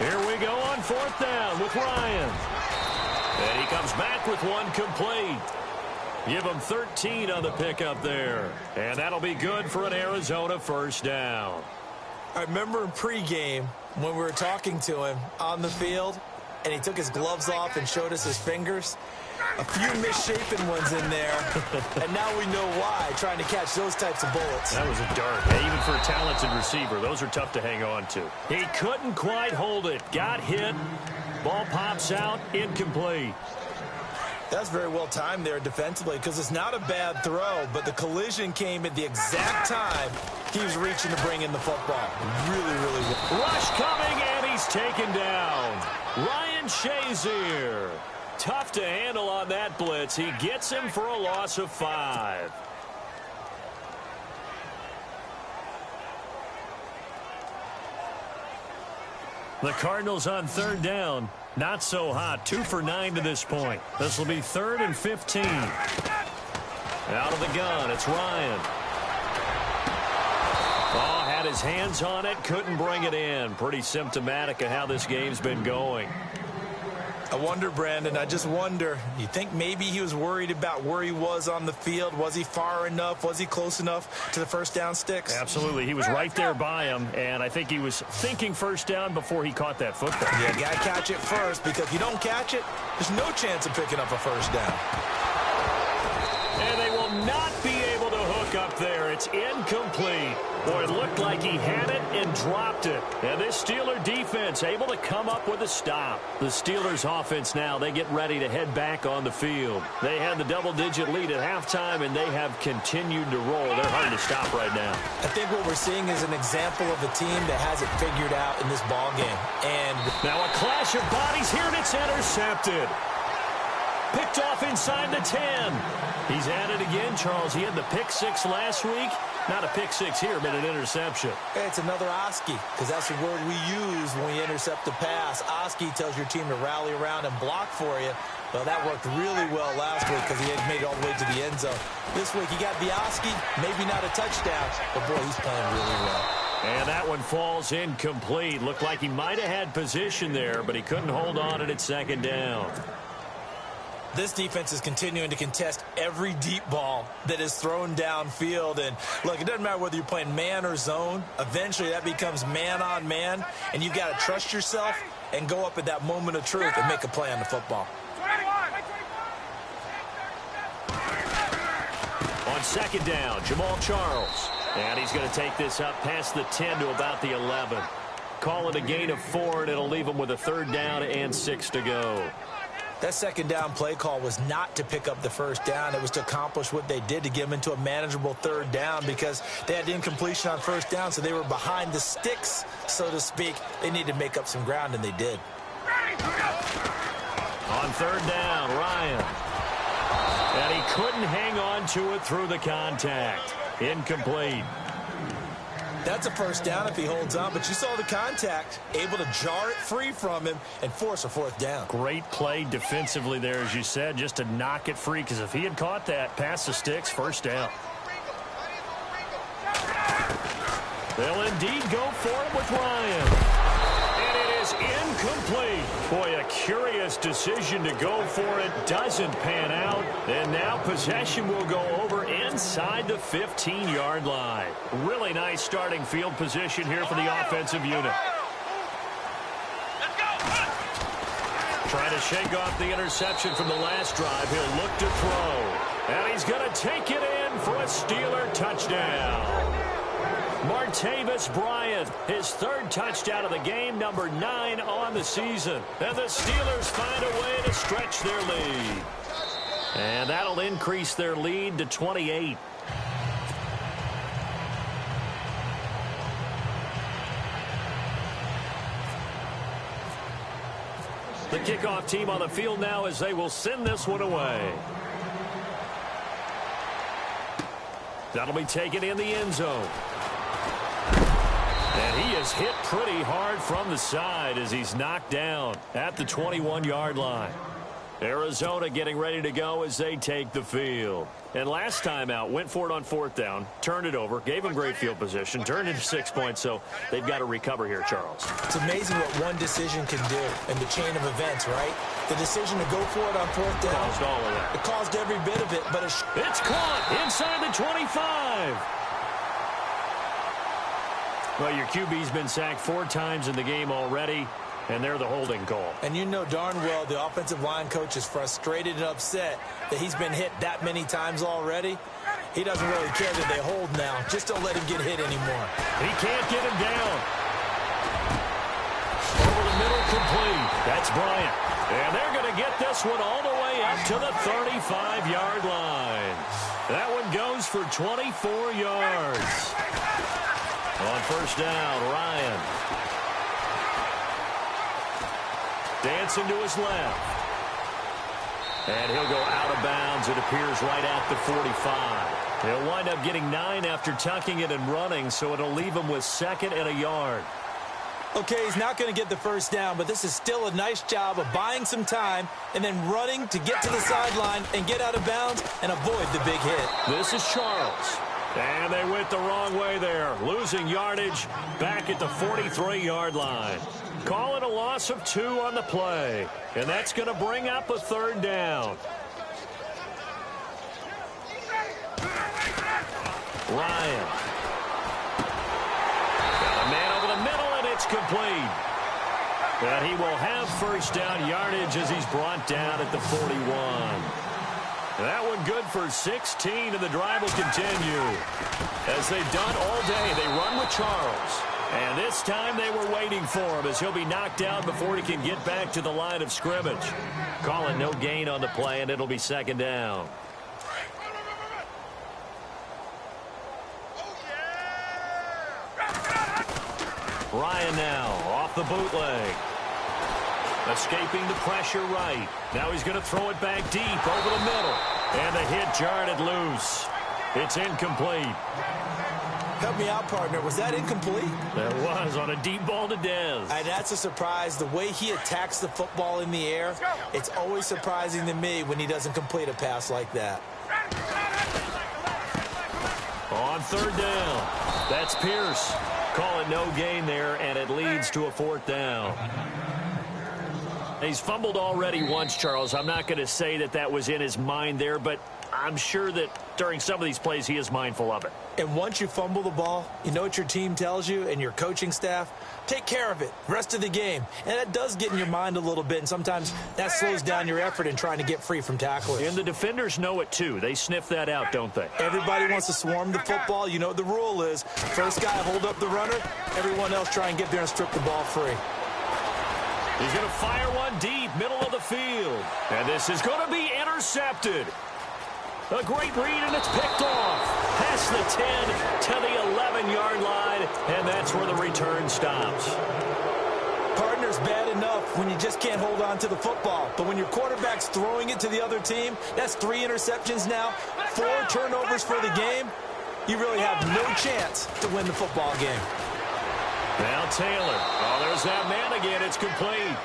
Here we go on fourth down with Ryan. And he comes back with one complete. Give him 13 on the pickup there. And that'll be good for an Arizona first down. I remember in pregame when we were talking to him on the field, and he took his gloves off and showed us his fingers. A few misshapen ones in there, and now we know why, trying to catch those types of bullets. That was a dart. Hey, even for a talented receiver, those are tough to hang on to. He couldn't quite hold it. Got hit. Ball pops out. Incomplete. That's very well timed there defensively because it's not a bad throw, but the collision came at the exact time he was reaching to bring in the football. Really, really well. Rush coming, and he's taken down. Ryan Shazier. Tough to handle on that blitz. He gets him for a loss of 5. The Cardinals on third down. Not so hot. 2 for 9 to this point. This will be 3rd and 15. Out of the gun, it's Ryan. Oh, had his hands on it, couldn't bring it in. Pretty symptomatic of how this game's been going. I wonder, Brandon, I just wonder, you think maybe he was worried about where he was on the field? Was he far enough? Was he close enough to the first down sticks? Absolutely. He was right there by him, and I think he was thinking first down before he caught that football. Yeah, you got to catch it first, because if you don't catch it, there's no chance of picking up a first down. And they will not be able to hook up there. It's incomplete. Boy, it looked like he had it and dropped it. And this Steeler defense able to come up with a stop. The Steelers offense now, they get ready to head back on the field. They had the double-digit lead at halftime, and they have continued to roll. They're hard to stop right now. I think what we're seeing is an example of a team that has it figured out in this ball game. And now a clash of bodies here, and it's intercepted. Picked off inside the 10. He's at it again, Charles. He had the pick 6 last week. Not a pick 6 here, but an interception. Hey, it's another Oski, because that's the word we use when we intercept the pass. Oski tells your team to rally around and block for you. Well, that worked really well last week because he had made it all the way to the end zone. This week, he got the Oski, maybe not a touchdown, but, boy, he's playing really well. And that one falls incomplete. Looked like he might have had position there, but he couldn't hold on it at second down. This defense is continuing to contest every deep ball that is thrown downfield. And, look, it doesn't matter whether you're playing man or zone. Eventually, that becomes man-on-man, and you've got to trust yourself and go up at that moment of truth and make a play on the football. On second down, Jamal Charles. And he's going to take this up past the 10 to about the 11. Call it a gain of 4, and it'll leave him with a 3rd down and 6 to go. That second down play call was not to pick up the first down. It was to accomplish what they did, to get them into a manageable 3rd down, because they had incompletion on first down, so they were behind the sticks, so to speak. They needed to make up some ground, and they did. On 3rd down, Ryan. And he couldn't hang on to it through the contact. Incomplete. That's a first down if he holds on, but you saw the contact, able to jar it free from him and force a 4th down. Great play defensively there, as you said, just to knock it free, because if he had caught that, past the sticks, first down. They'll indeed go for it with Ryan. And it is incomplete. Boy, a curious decision to go for it. Doesn't pan out. And now possession will go over inside the 15-yard line. Really nice starting field position here for the offensive unit. Let's go. Trying to shake off the interception from the last drive. He'll look to throw. And he's going to take it in for a Steeler touchdown. Martavis Bryant, his third touchdown of the game, number 9 on the season. And the Steelers find a way to stretch their lead. And that'll increase their lead to 28. The kickoff team on the field now as they will send this one away. That'll be taken in the end zone. And he is hit pretty hard from the side as he's knocked down at the 21-yard line. Arizona getting ready to go as they take the field. And last time out, went for it on 4th down, turned it over, gave them great field position, turned into 6 points, so they've got to recover here, Charles. It's amazing what one decision can do in the chain of events, right? The decision to go for it on 4th down. Caused all of that. It caused every bit of it, but it's caught inside the 25. Well, your QB's been sacked 4 times in the game already, and they're the holding call. And you know darn well the offensive line coach is frustrated and upset that he's been hit that many times already. He doesn't really care that they hold now. Just don't let him get hit anymore. He can't get him down. Over the middle, complete. That's Bryant. And they're going to get this one all the way up to the 35-yard line. That one goes for 24 yards. On 1st down, Ryan. Dancing to his left. And he'll go out of bounds, it appears, right at the 45. He'll wind up getting 9 after tucking it and running, so it'll leave him with 2nd and a yard. Okay, he's not going to get the 1st down, but this is still a nice job of buying some time and then running to get to the sideline and get out of bounds and avoid the big hit. This is Charles. And they went the wrong way there, losing yardage back at the 43-yard line. Call it a loss of 2 on the play. And that's going to bring up a 3rd down. Ryan. Got a man over the middle, and it's complete. And he will have 1st down yardage as he's brought down at the 41. That one good for 16, and the drive will continue. As they've done all day, they run with Charles. And this time they were waiting for him as he'll be knocked down before he can get back to the line of scrimmage. Call it no gain on the play, and it'll be 2nd down. Ryan now off the bootleg. Escaping the pressure right. Now he's going to throw it back deep over the middle. And the hit jarred it loose. It's incomplete. Help me out, partner. Was that incomplete? That was on a deep ball to Dez. And that's a surprise. The way he attacks the football in the air, it's always surprising to me when he doesn't complete a pass like that. On 3rd down, that's Pierce. Call it no gain there, and it leads to a 4th down. He's fumbled already once, Charles. I'm not going to say that that was in his mind there, but I'm sure that during some of these plays he is mindful of it. And once you fumble the ball, you know what your team tells you and your coaching staff? Take care of it rest of the game. And that does get in your mind a little bit, and sometimes that slows down your effort in trying to get free from tacklers. And the defenders know it, too. They sniff that out, don't they? Everybody wants to swarm the football. You know what the rule is. First guy hold up the runner. Everyone else try and get there and strip the ball free. He's going to fire one deep, middle of the field. And this is going to be intercepted. A great read, and it's picked off. Past the 10 to the 11-yard line, and that's where the return stops. Partner's bad enough when you just can't hold on to the football. But when your quarterback's throwing it to the other team, that's 3 interceptions now, 4 turnovers for the game. You really have no chance to win the football game. Now Taylor. Oh, there's that man again. It's complete.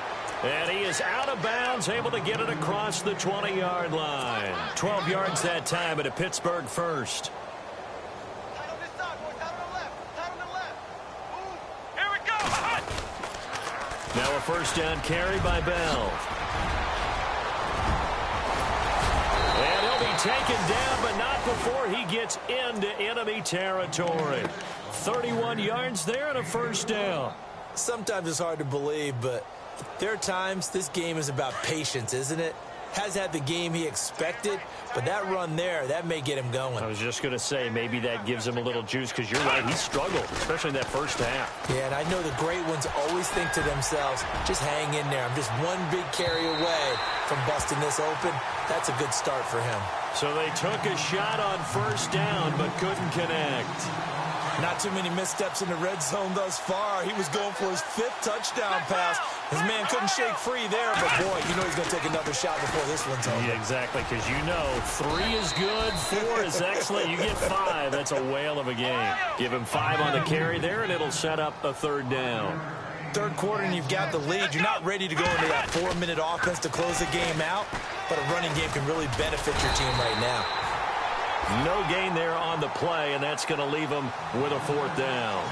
And he is out of bounds, able to get it across the 20-yard line. 12 yards that time at a Pittsburgh first. Now a 1st down carry by Bell. And he'll be taken down, but not before he gets into enemy territory. 31 yards there and a 1st down. Sometimes it's hard to believe, but There are times this game is about patience, isn't it? Has had the game he expected, but that run there, that may get him going. I was just going to say, maybe that gives him a little juice, because you're right, he struggled, especially in that first half. Yeah, and I know the great ones always think to themselves, just hang in there. I'm just one big carry away from busting this open. That's a good start for him. So they took a shot on first down, but couldn't connect. Not too many missteps in the red zone thus far. He was going for his 5th touchdown pass. His man couldn't shake free there, but boy, you know he's going to take another shot before this one's over. Yeah, exactly, because you know 3 is good, 4 is excellent. You get 5, that's a whale of a game. Give him 5 on the carry there, and it'll set up a 3rd down. Third quarter, and you've got the lead. You're not ready to go into that 4-minute offense to close the game out, but a running game can really benefit your team right now. No gain there on the play, and that's going to leave him with a 4th down.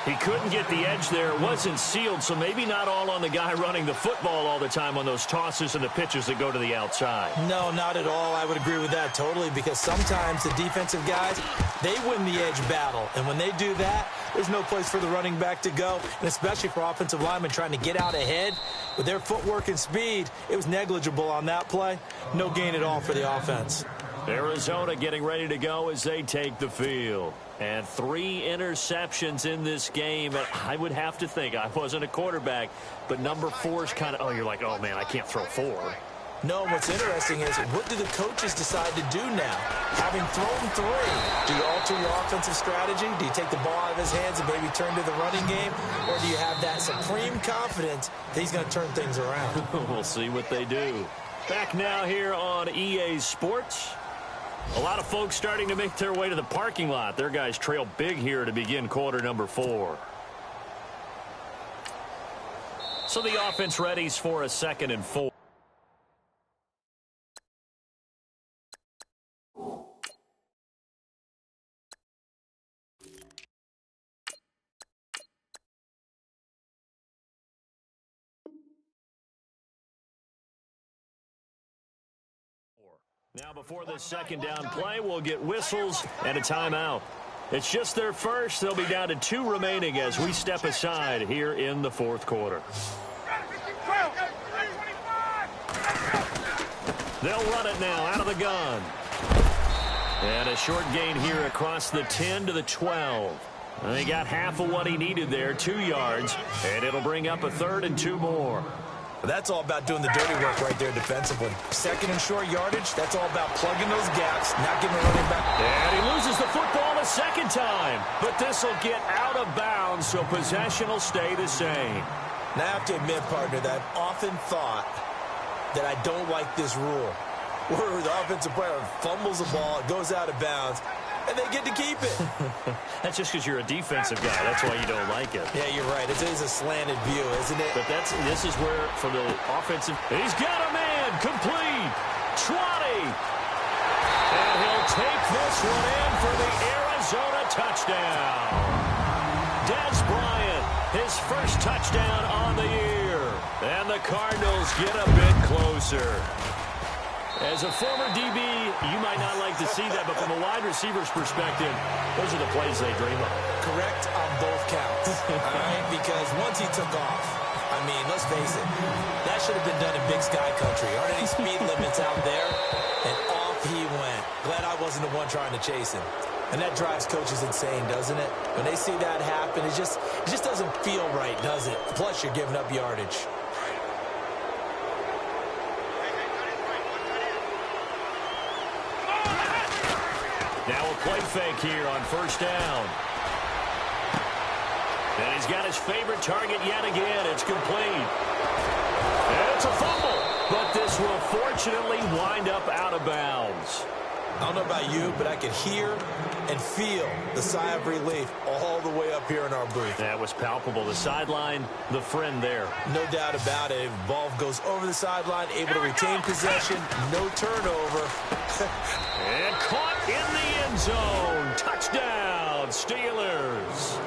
He couldn't get the edge there. It wasn't sealed, so maybe not all on the guy running the football all the time on those tosses and the pitches that go to the outside. No, not at all. I would agree with that totally, because sometimes the defensive guys, they win the edge battle. And when they do that, there's no place for the running back to go, and especially for offensive linemen trying to get out ahead. With their footwork and speed, it was negligible on that play. No gain at all for the offense. Arizona getting ready to go as they take the field. And 3 interceptions in this game. And I would have to think, I wasn't a quarterback, but number 4 is kind of, oh, you're like, oh, man, I can't throw 4. No, what's interesting is, what do the coaches decide to do now? Having thrown 3, do you alter your offensive strategy? Do you take the ball out of his hands and maybe turn to the running game? Or do you have that supreme confidence that he's going to turn things around? We'll see what they do. Back now here on EA Sports. A lot of folks starting to make their way to the parking lot. Their guys trail big here to begin quarter number 4. So the offense readies for a 2nd and 4. Now before this 2nd down play, we'll get whistles and a timeout. It's just their first. They'll be down to 2 remaining as we step aside here in the 4th quarter. They'll run it now out of the gun. And a short gain here across the 10 to the 12. And they got half of what he needed there, 2 yards, and it'll bring up a 3rd and 2 more. That's all about doing the dirty work right there defensively. 2nd and short yardage, that's all about plugging those gaps, not giving the running back. And he loses the football a 2nd time. But this will get out of bounds, so possession will stay the same. Now, I have to admit, partner, that I've often thought that I don't like this rule, where the offensive player fumbles the ball, it goes out of bounds, and they get to keep it. That's just because you're a defensive guy. That's why you don't like it. Yeah, you're right. It is a slanted view, isn't it? But this is where, for the offensive, he's got a man, complete, 20. And he'll take this one in for the Arizona touchdown. Dez Bryant, his first touchdown on the year. And the Cardinals get a bit closer. As a former DB, you might not like to see that, but from a wide receiver's perspective, those are the plays they dream of. Correct on both counts, all right? Because once he took off, I mean, let's face it, that should have been done in Big Sky Country. Aren't any speed limits out there? And off he went. Glad I wasn't the one trying to chase him. And that drives coaches insane, doesn't it? When they see that happen, it just doesn't feel right, does it? Plus, you're giving up yardage. Now a play fake here on 1st down. And he's got his favorite target yet again. It's complete. And it's a fumble. But this will fortunately wind up out of bounds. I don't know about you, but I could hear and feel the sigh of relief all the way up here in our booth. That was palpable. The sideline, the friend there. No doubt about it. Ball goes over the sideline, able to retain possession, no turnover. And caught in the end zone. Touchdown, Steelers.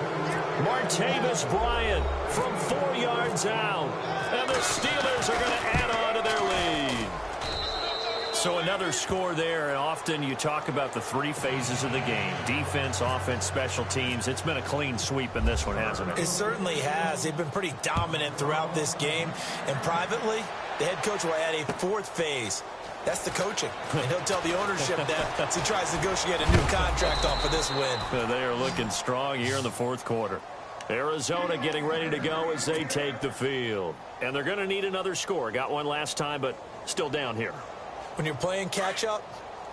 Martavis Bryant from 4 yards out. And the Steelers are going to add on to their lead. So another score there, and often you talk about the three phases of the game. Defense, offense, special teams. It's been a clean sweep in this one, hasn't it? It certainly has. They've been pretty dominant throughout this game. And privately, the head coach will add a fourth phase. That's the coaching. And he'll tell the ownership that as he tries to negotiate a new contract off of this win. They are looking strong here in the fourth quarter. Arizona getting ready to go as they take the field. And they're going to need another score. Got one last time, but still down here. When you're playing catch-up,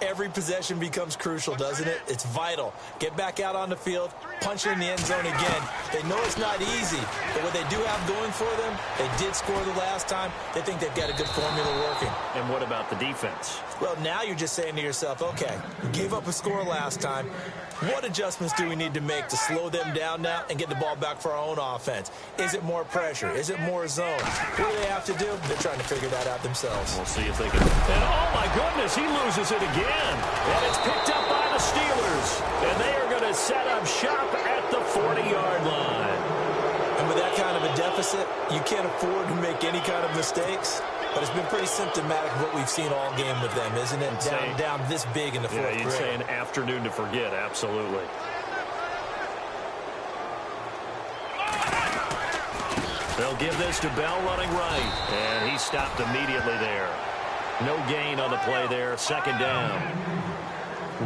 every possession becomes crucial, doesn't it? It's vital. Get back out on the field, punch it in the end zone again. They know it's not easy, but what they do have going for them, they did score the last time. They think they've got a good formula working. And what about the defense? Well, now you're just saying to yourself, okay, we gave up a score last time. What adjustments do we need to make to slow them down now and get the ball back for our own offense? Is it more pressure? Is it more zone? What do they have to do? They're trying to figure that out themselves. We'll see if they can. And oh my goodness, he loses it again. And it's picked up by the Steelers. And they are going to set up shop at the 40-yard line. And with that kind of a deficit, you can't afford to make any kind of mistakes. But it's been pretty symptomatic of what we've seen all game with them, isn't it? Down this big in the fourth quarter. Yeah, you'd say an afternoon to forget, absolutely. They'll give this to Bell running right. And he stopped immediately there. No gain on the play there. Second down.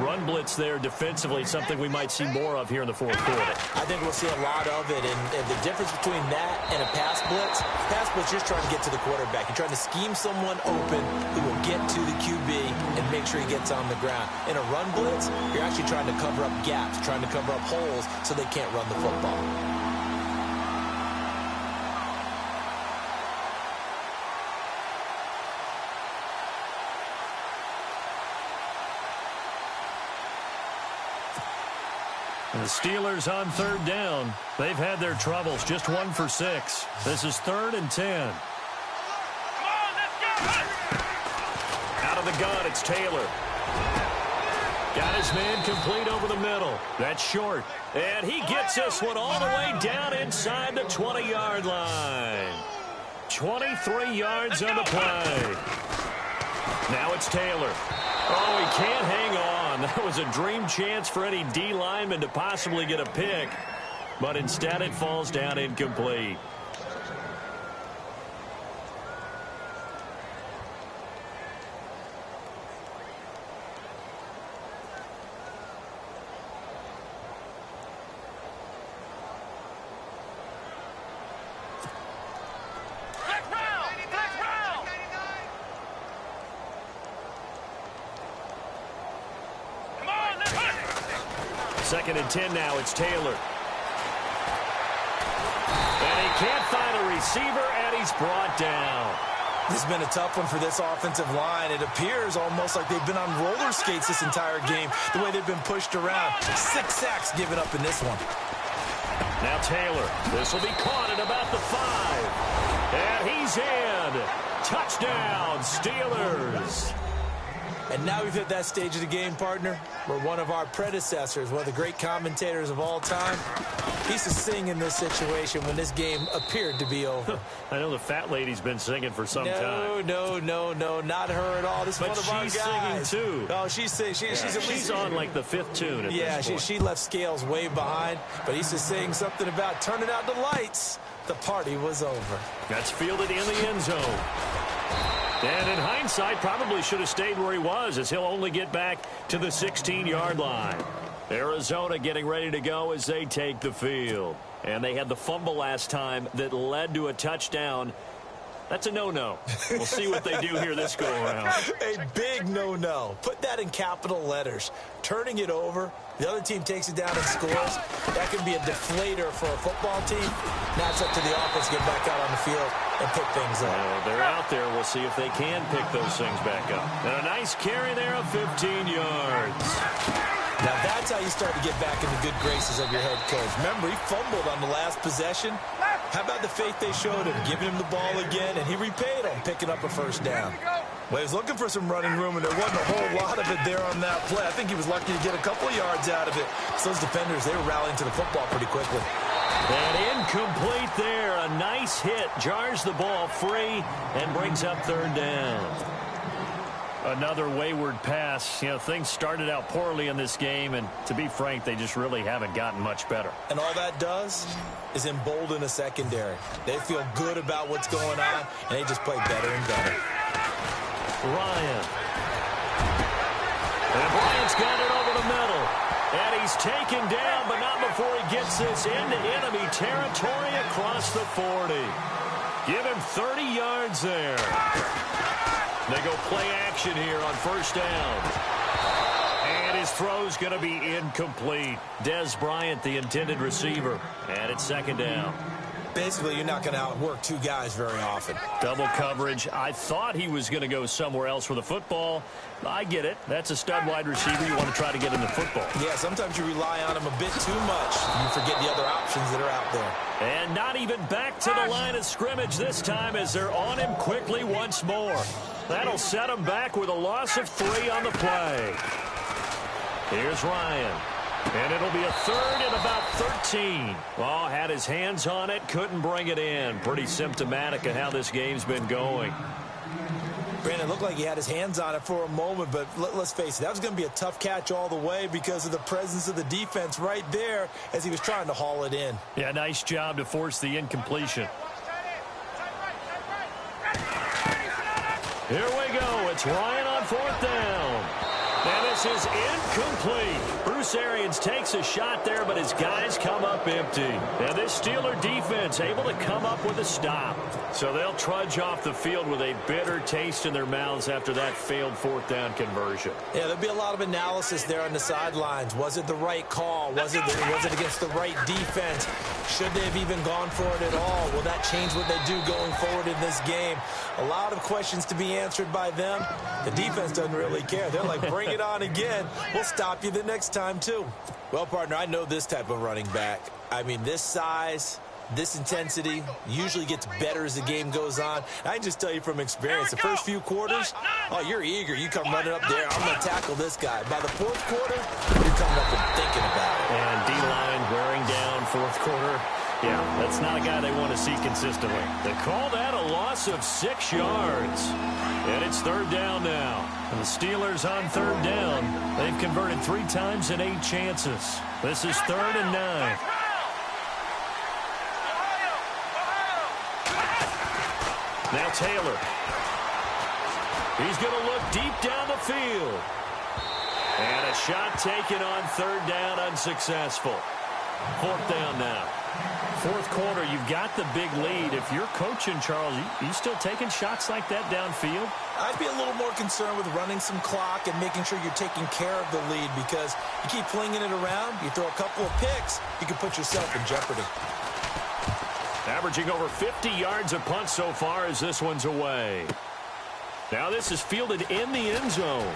Run blitz there defensively, something we might see more of here in the fourth quarter. I think we'll see a lot of it, and the difference between that and a pass blitz, you're just trying to get to the quarterback. You're trying to scheme someone open who will get to the QB and make sure he gets on the ground. In a run blitz, you're actually trying to cover up gaps, trying to cover up holes so they can't run the football. The Steelers on third down. They've had their troubles. Just 1 for 6. This is 3rd and 10. Out of the gun, it's Taylor. Got his man complete over the middle. That's short. And he gets this one all the way down inside the 20-yard line. 23 yards on the play. Now it's Taylor. Oh, he can't hang on. That was a dream chance for any D lineman to possibly get a pick. But instead it falls down incomplete. Second and 10 now. It's Taylor. And he can't find a receiver, and he's brought down. This has been a tough one for this offensive line. It appears almost like they've been on roller skates this entire game, the way they've been pushed around. 6 sacks given up in this one. Now Taylor. This will be caught at about the 5. And he's in. Touchdown, Steelers. And now we've hit that stage of the game, partner, where one of our predecessors, one of the great commentators of all time, used to sing in this situation when this game appeared to be over. I know the fat lady's been singing for some time. No, not her at all. This is one of our guys. But she's singing, too. Oh, she's singing. She's on, like, the 5th tune at this point. She left Scales way behind, but he used to sing something about turning out the lights. The party was over. That's fielded in the end zone. And in hindsight, probably should have stayed where he was, as he'll only get back to the 16-yard line. Arizona getting ready to go as they take the field. And they had the fumble last time that led to a touchdown. That's a no-no. We'll see what they do here this go-around. A big no-no. Put that in capital letters. Turning it over, the other team takes it down and scores. That can be a deflator for a football team. Now it's up to the offense to get back out on the field and pick things up. Well, they're out there. We'll see if they can pick those things back up. And a nice carry there of 15 yards. Now that's how you start to get back in the good graces of your head coach. Remember, he fumbled on the last possession. How about the faith they showed him, giving him the ball again, and he repaid him, picking up a first down. Well, he was looking for some running room, and there wasn't a whole lot of it there on that play. I think he was lucky to get a couple of yards out of it. So those defenders, they were rallying to the football pretty quickly. And incomplete there. A nice hit. Jars the ball free and brings up third down. Another wayward pass. You know, things started out poorly in this game, and to be frank, they just really haven't gotten much better. And all that does is embolden a secondary. They feel good about what's going on, and they just play better and better. Ryan. And Bryant's got it over the middle. And he's taken down, but not before he gets this into enemy territory across the 40. Give him 30 yards there. They go play action here on first down. And his throw's going to be incomplete. Dez Bryant, the intended receiver. And it's second down. Basically, you're not going to outwork two guys very often. Double coverage. I thought he was going to go somewhere else for the football. I get it. That's a stud wide receiver. You want to try to get him the football. Yeah, sometimes you rely on him a bit too much. You forget the other options that are out there. And not even back to the line of scrimmage this time as they're on him quickly once more. That'll set him back with a loss of 3 on the play. Here's Ryan. And it'll be a third and about 13. Oh, had his hands on it, couldn't bring it in. Pretty symptomatic of how this game's been going. Brandon, it looked like he had his hands on it for a moment, but let's face it, that was going to be a tough catch all the way because of the presence of the defense right there as he was trying to haul it in. Yeah, nice job to force the incompletion. Here we go. It's Ryan on fourth down. And this is incomplete. Bruce Arians takes a shot there, but his guys come up empty. And this Steeler defense able to come up with a stop. So they'll trudge off the field with a bitter taste in their mouths after that failed fourth down conversion. Yeah, there'll be a lot of analysis there on the sidelines. Was it the right call? Was it against the right defense? Should they have even gone for it at all? Will that change what they do going forward in this game? A lot of questions to be answered by them. The defense doesn't really care. They're like, bring it on again. We'll stop you the next time, too. Well, partner, I know this type of running back. I mean, this size, this intensity usually gets better as the game goes on. I can just tell you from experience, the first few quarters, oh, you're eager. You come running up there. I'm going to tackle this guy. By the fourth quarter, you're coming up and thinking about it. And D-line wearing down fourth quarter. Yeah, that's not a guy they want to see consistently. They call that a loss of 6 yards. And it's third down now. And the Steelers on third down. They've converted 3 times in 8 chances. This is 3rd and 9. Now Taylor. He's going to look deep down the field. And a shot taken on third down, unsuccessful. Fourth down now. Fourth quarter, you've got the big lead. If you're coaching, Charles, you still taking shots like that downfield? I'd be a little more concerned with running some clock and making sure you're taking care of the lead because you keep flinging it around, you throw a couple of picks, you can put yourself in jeopardy. Averaging over 50 yards a punt so far as this one's away. Now this is fielded in the end zone.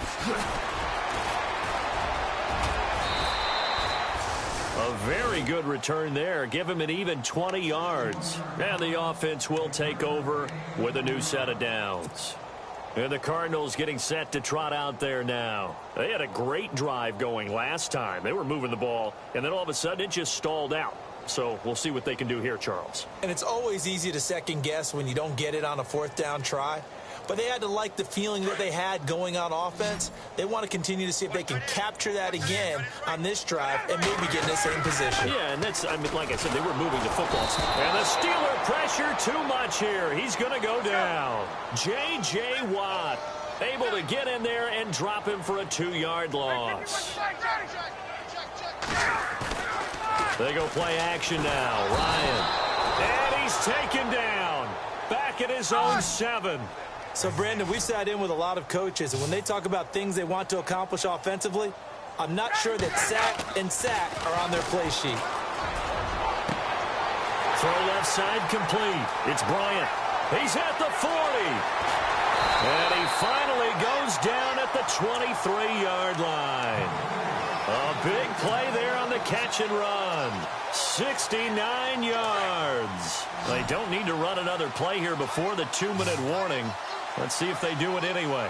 A very good return there. Give him an even 20 yards. And the offense will take over with a new set of downs. And the Cardinals getting set to trot out there now. They had a great drive going last time. They were moving the ball, and then all of a sudden it just stalled out. So we'll see what they can do here, Charles. And it's always easy to second guess when you don't get it on a fourth down try. But they had to like the feeling that they had going on offense. They want to continue to see if they can capture that again on this drive and maybe get in the same position. Yeah, and that's, I mean, like I said, they were moving the football. And the Steeler pressure too much here. He's going to go down. J.J. Watt able to get in there and drop him for a 2-yard loss. They go play action now. Ryan. And he's taken down. Back at his own 7. So, Brandon, we sat in with a lot of coaches, and when they talk about things they want to accomplish offensively, I'm not sure that sack and sack are on their play sheet. Throw left side complete. It's Bryant. He's at the 40. And he finally goes down at the 23-yard line. A big play there on the catch and run. 69 yards. They don't need to run another play here before the 2-minute warning. Let's see if they do it anyway.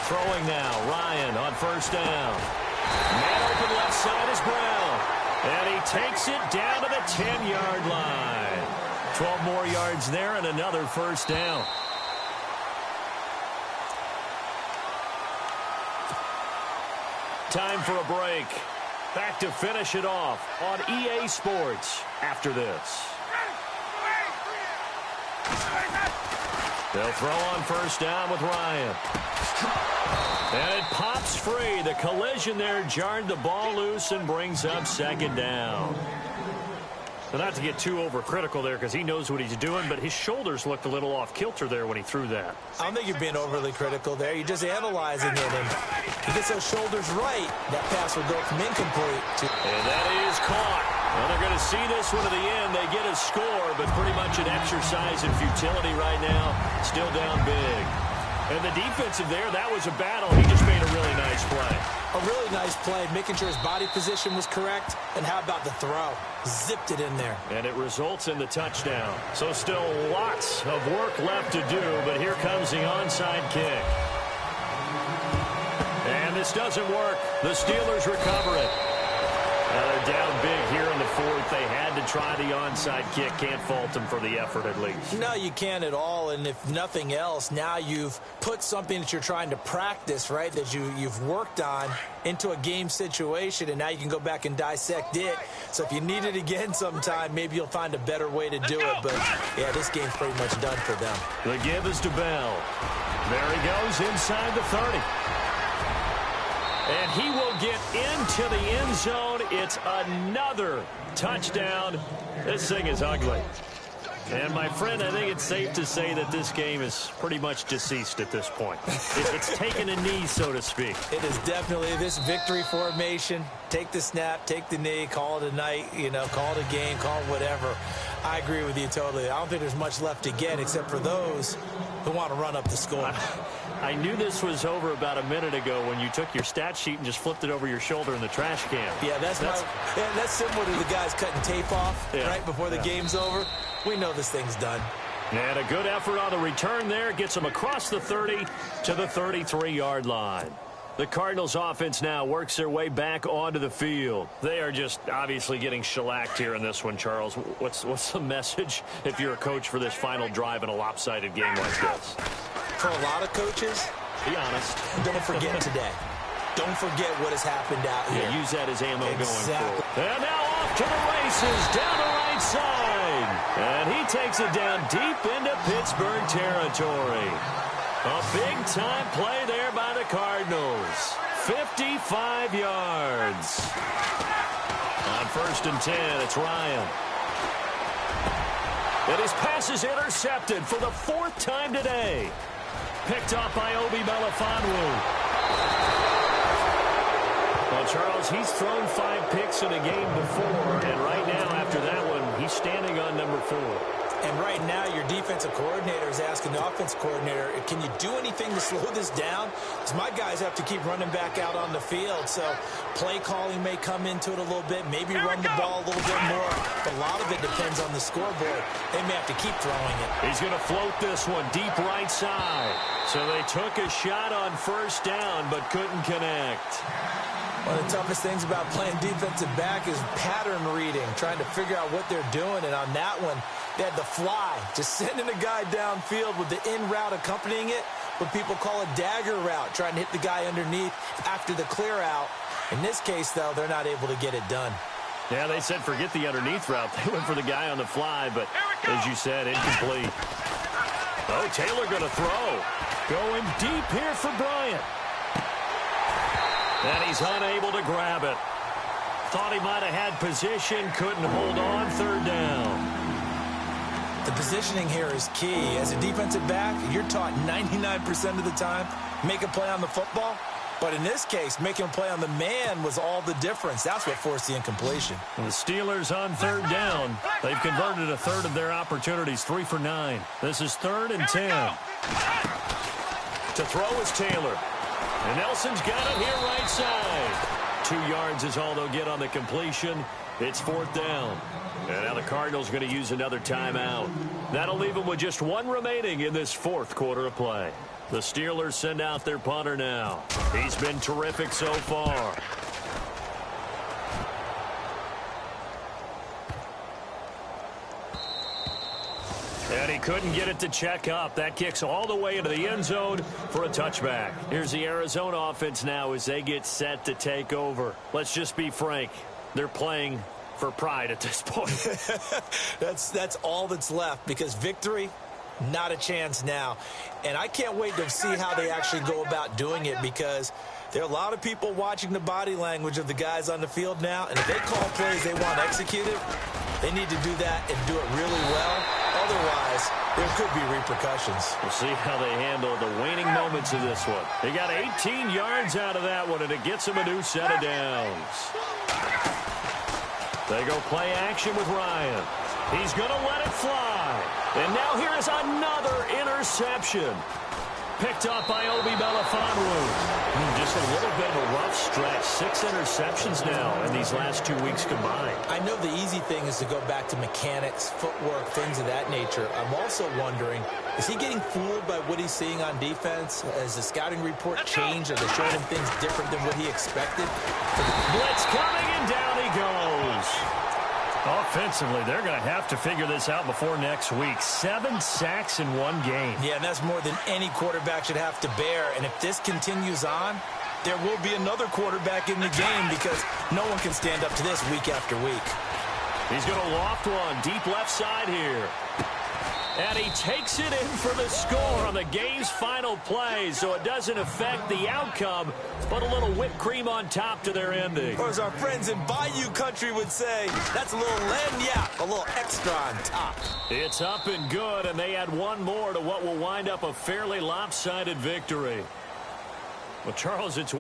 Throwing now. Ryan on first down. Man open left side is Brown. And he takes it down to the 10-yard line. 12 more yards there and another first down. Time for a break. Back to finish it off on EA Sports after this. They'll throw on first down with Ryan. And it pops free. The collision there jarred the ball loose and brings up second down. So not to get too overcritical there because he knows what he's doing, but his shoulders looked a little off kilter there when he threw that. I don't think you're being overly critical there. You're just analyzing it, and he gets those shoulders right. That pass will go from incomplete to... And that is caught. Well, they're going to see this one to the end. They get a score, but pretty much an exercise in futility right now. Still down big. And the defensive there, that was a battle. He just made a really nice play. A really nice play, making sure his body position was correct. And how about the throw? Zipped it in there. And it results in the touchdown. So still lots of work left to do, but here comes the onside kick. And this doesn't work. The Steelers recover it. Now they're down big here in the fourth. They had to try the onside kick. Can't fault them for the effort at least. No, you can't at all. And if nothing else, now you've put something that you're trying to practice, right, that you've worked on into a game situation, and now you can go back and dissect it. So if you need it again sometime, maybe you'll find a better way to do it. But, yeah, this game's pretty much done for them. The give is to Bell. There he goes inside the 30. And he will get into the end zone. It's another touchdown. This thing is ugly. And, my friend, I think it's safe to say that this game is pretty much deceased at this point. It's taken a knee, so to speak. It is definitely this victory formation. Take the snap, take the knee, call it a night, call it a game, call it whatever. I agree with you totally. I don't think there's much left to get except for those who want to run up the score. I knew this was over about a minute ago when you took your stat sheet and just flipped it over your shoulder in the trash can. Yeah, that's similar to the guys cutting tape off right before the game's over. We know this thing's done. And a good effort on the return there gets them across the 30 to the 33-yard line. The Cardinals offense now works their way back onto the field. They are just obviously getting shellacked here in this one, Charles. What's the message if you're a coach for this final drive in a lopsided game like this? For a lot of coaches, be honest. Don't forget today. Don't forget what has happened out here. Yeah, use that as ammo going forward. And now off to the races down the right side. And he takes it down deep into Pittsburgh territory. A big-time play there by the Cardinals. 55 yards. On 1st and 10, it's Ryan. And his pass is intercepted for the 4th time today. Picked off by Obi Melifonwu. Well, Charles, he's thrown 5 picks in a game before, and right now, after that one, he's standing on number 4. And right now, your defensive coordinator is asking the offensive coordinator, can you do anything to slow this down? Because my guys have to keep running back out on the field. So play calling may come into it a little bit, maybe run the ball a little bit more. But a lot of it depends on the scoreboard. They may have to keep throwing it. He's going to float this one deep right side. So they took a shot on 1st down, but couldn't connect. One of the toughest things about playing defensive back is pattern reading, trying to figure out what they're doing. And on that one, they had the fly, just sending a guy downfield with the in route accompanying it, what people call a dagger route, trying to hit the guy underneath after the clear out. In this case, though, they're not able to get it done. Yeah, they said forget the underneath route. They went for the guy on the fly, but as you said, incomplete. Oh, Taylor going to throw. Going deep here for Bryant. And he's unable to grab it. Thought he might have had position, couldn't hold on, 3rd down. The positioning here is key. As a defensive back, you're taught 99% of the time, make a play on the football. But in this case, making a play on the man was all the difference. That's what forced the incompletion. The Steelers on 3rd down. They've converted a third of their opportunities, 3 for 9. This is 3rd and 10. To throw is Taylor. And Nelson's got it here right side. 2 yards is all they'll get on the completion. It's 4th down. And now the Cardinals going to use another timeout. That'll leave them with just 1 remaining in this 4th quarter of play. The Steelers send out their punter now. He's been terrific so far. And He couldn't get it to check up. That kicks all the way into the end zone for a touchback. Here's the Arizona offense now as they get set to take over. Let's just be frank. They're playing for pride at this point. That's all that's left, because victory, not a chance now. And I can't wait to see how they actually go about doing it, because there are a lot of people watching the body language of the guys on the field now, and if they call plays they want executed, they need to do that and do it really well. Otherwise, there could be repercussions. We'll see how they handle the waning moments of this one. They got 18 yards out of that one, and it gets them a new set of downs. They go play action with Ryan. He's going to let it fly. And now here is another interception. Picked up by Obi Melifonwu. Just a little bit of a rough stretch. 6 interceptions now in these last 2 weeks combined. I know the easy thing is to go back to mechanics, footwork, things of that nature. I'm also wondering, is he getting fooled by what he's seeing on defense? Has the scouting report changed? Are they showing him things different than what he expected? Blitz coming, and down he goes. Offensively, they're going to have to figure this out before next week. 7 sacks in 1 game. Yeah, and that's more than any quarterback should have to bear. And if this continues on, there will be another quarterback in the game, because no one can stand up to this week after week. He's going to loft one deep left side here. And he takes it in for the score on the game's final play, so it doesn't affect the outcome, but a little whipped cream on top to their ending. Or as our friends in Bayou Country would say, that's a little lagniappe, a little extra on top. It's up and good, and they add one more to what will wind up a fairly lopsided victory. Well, Charles, it's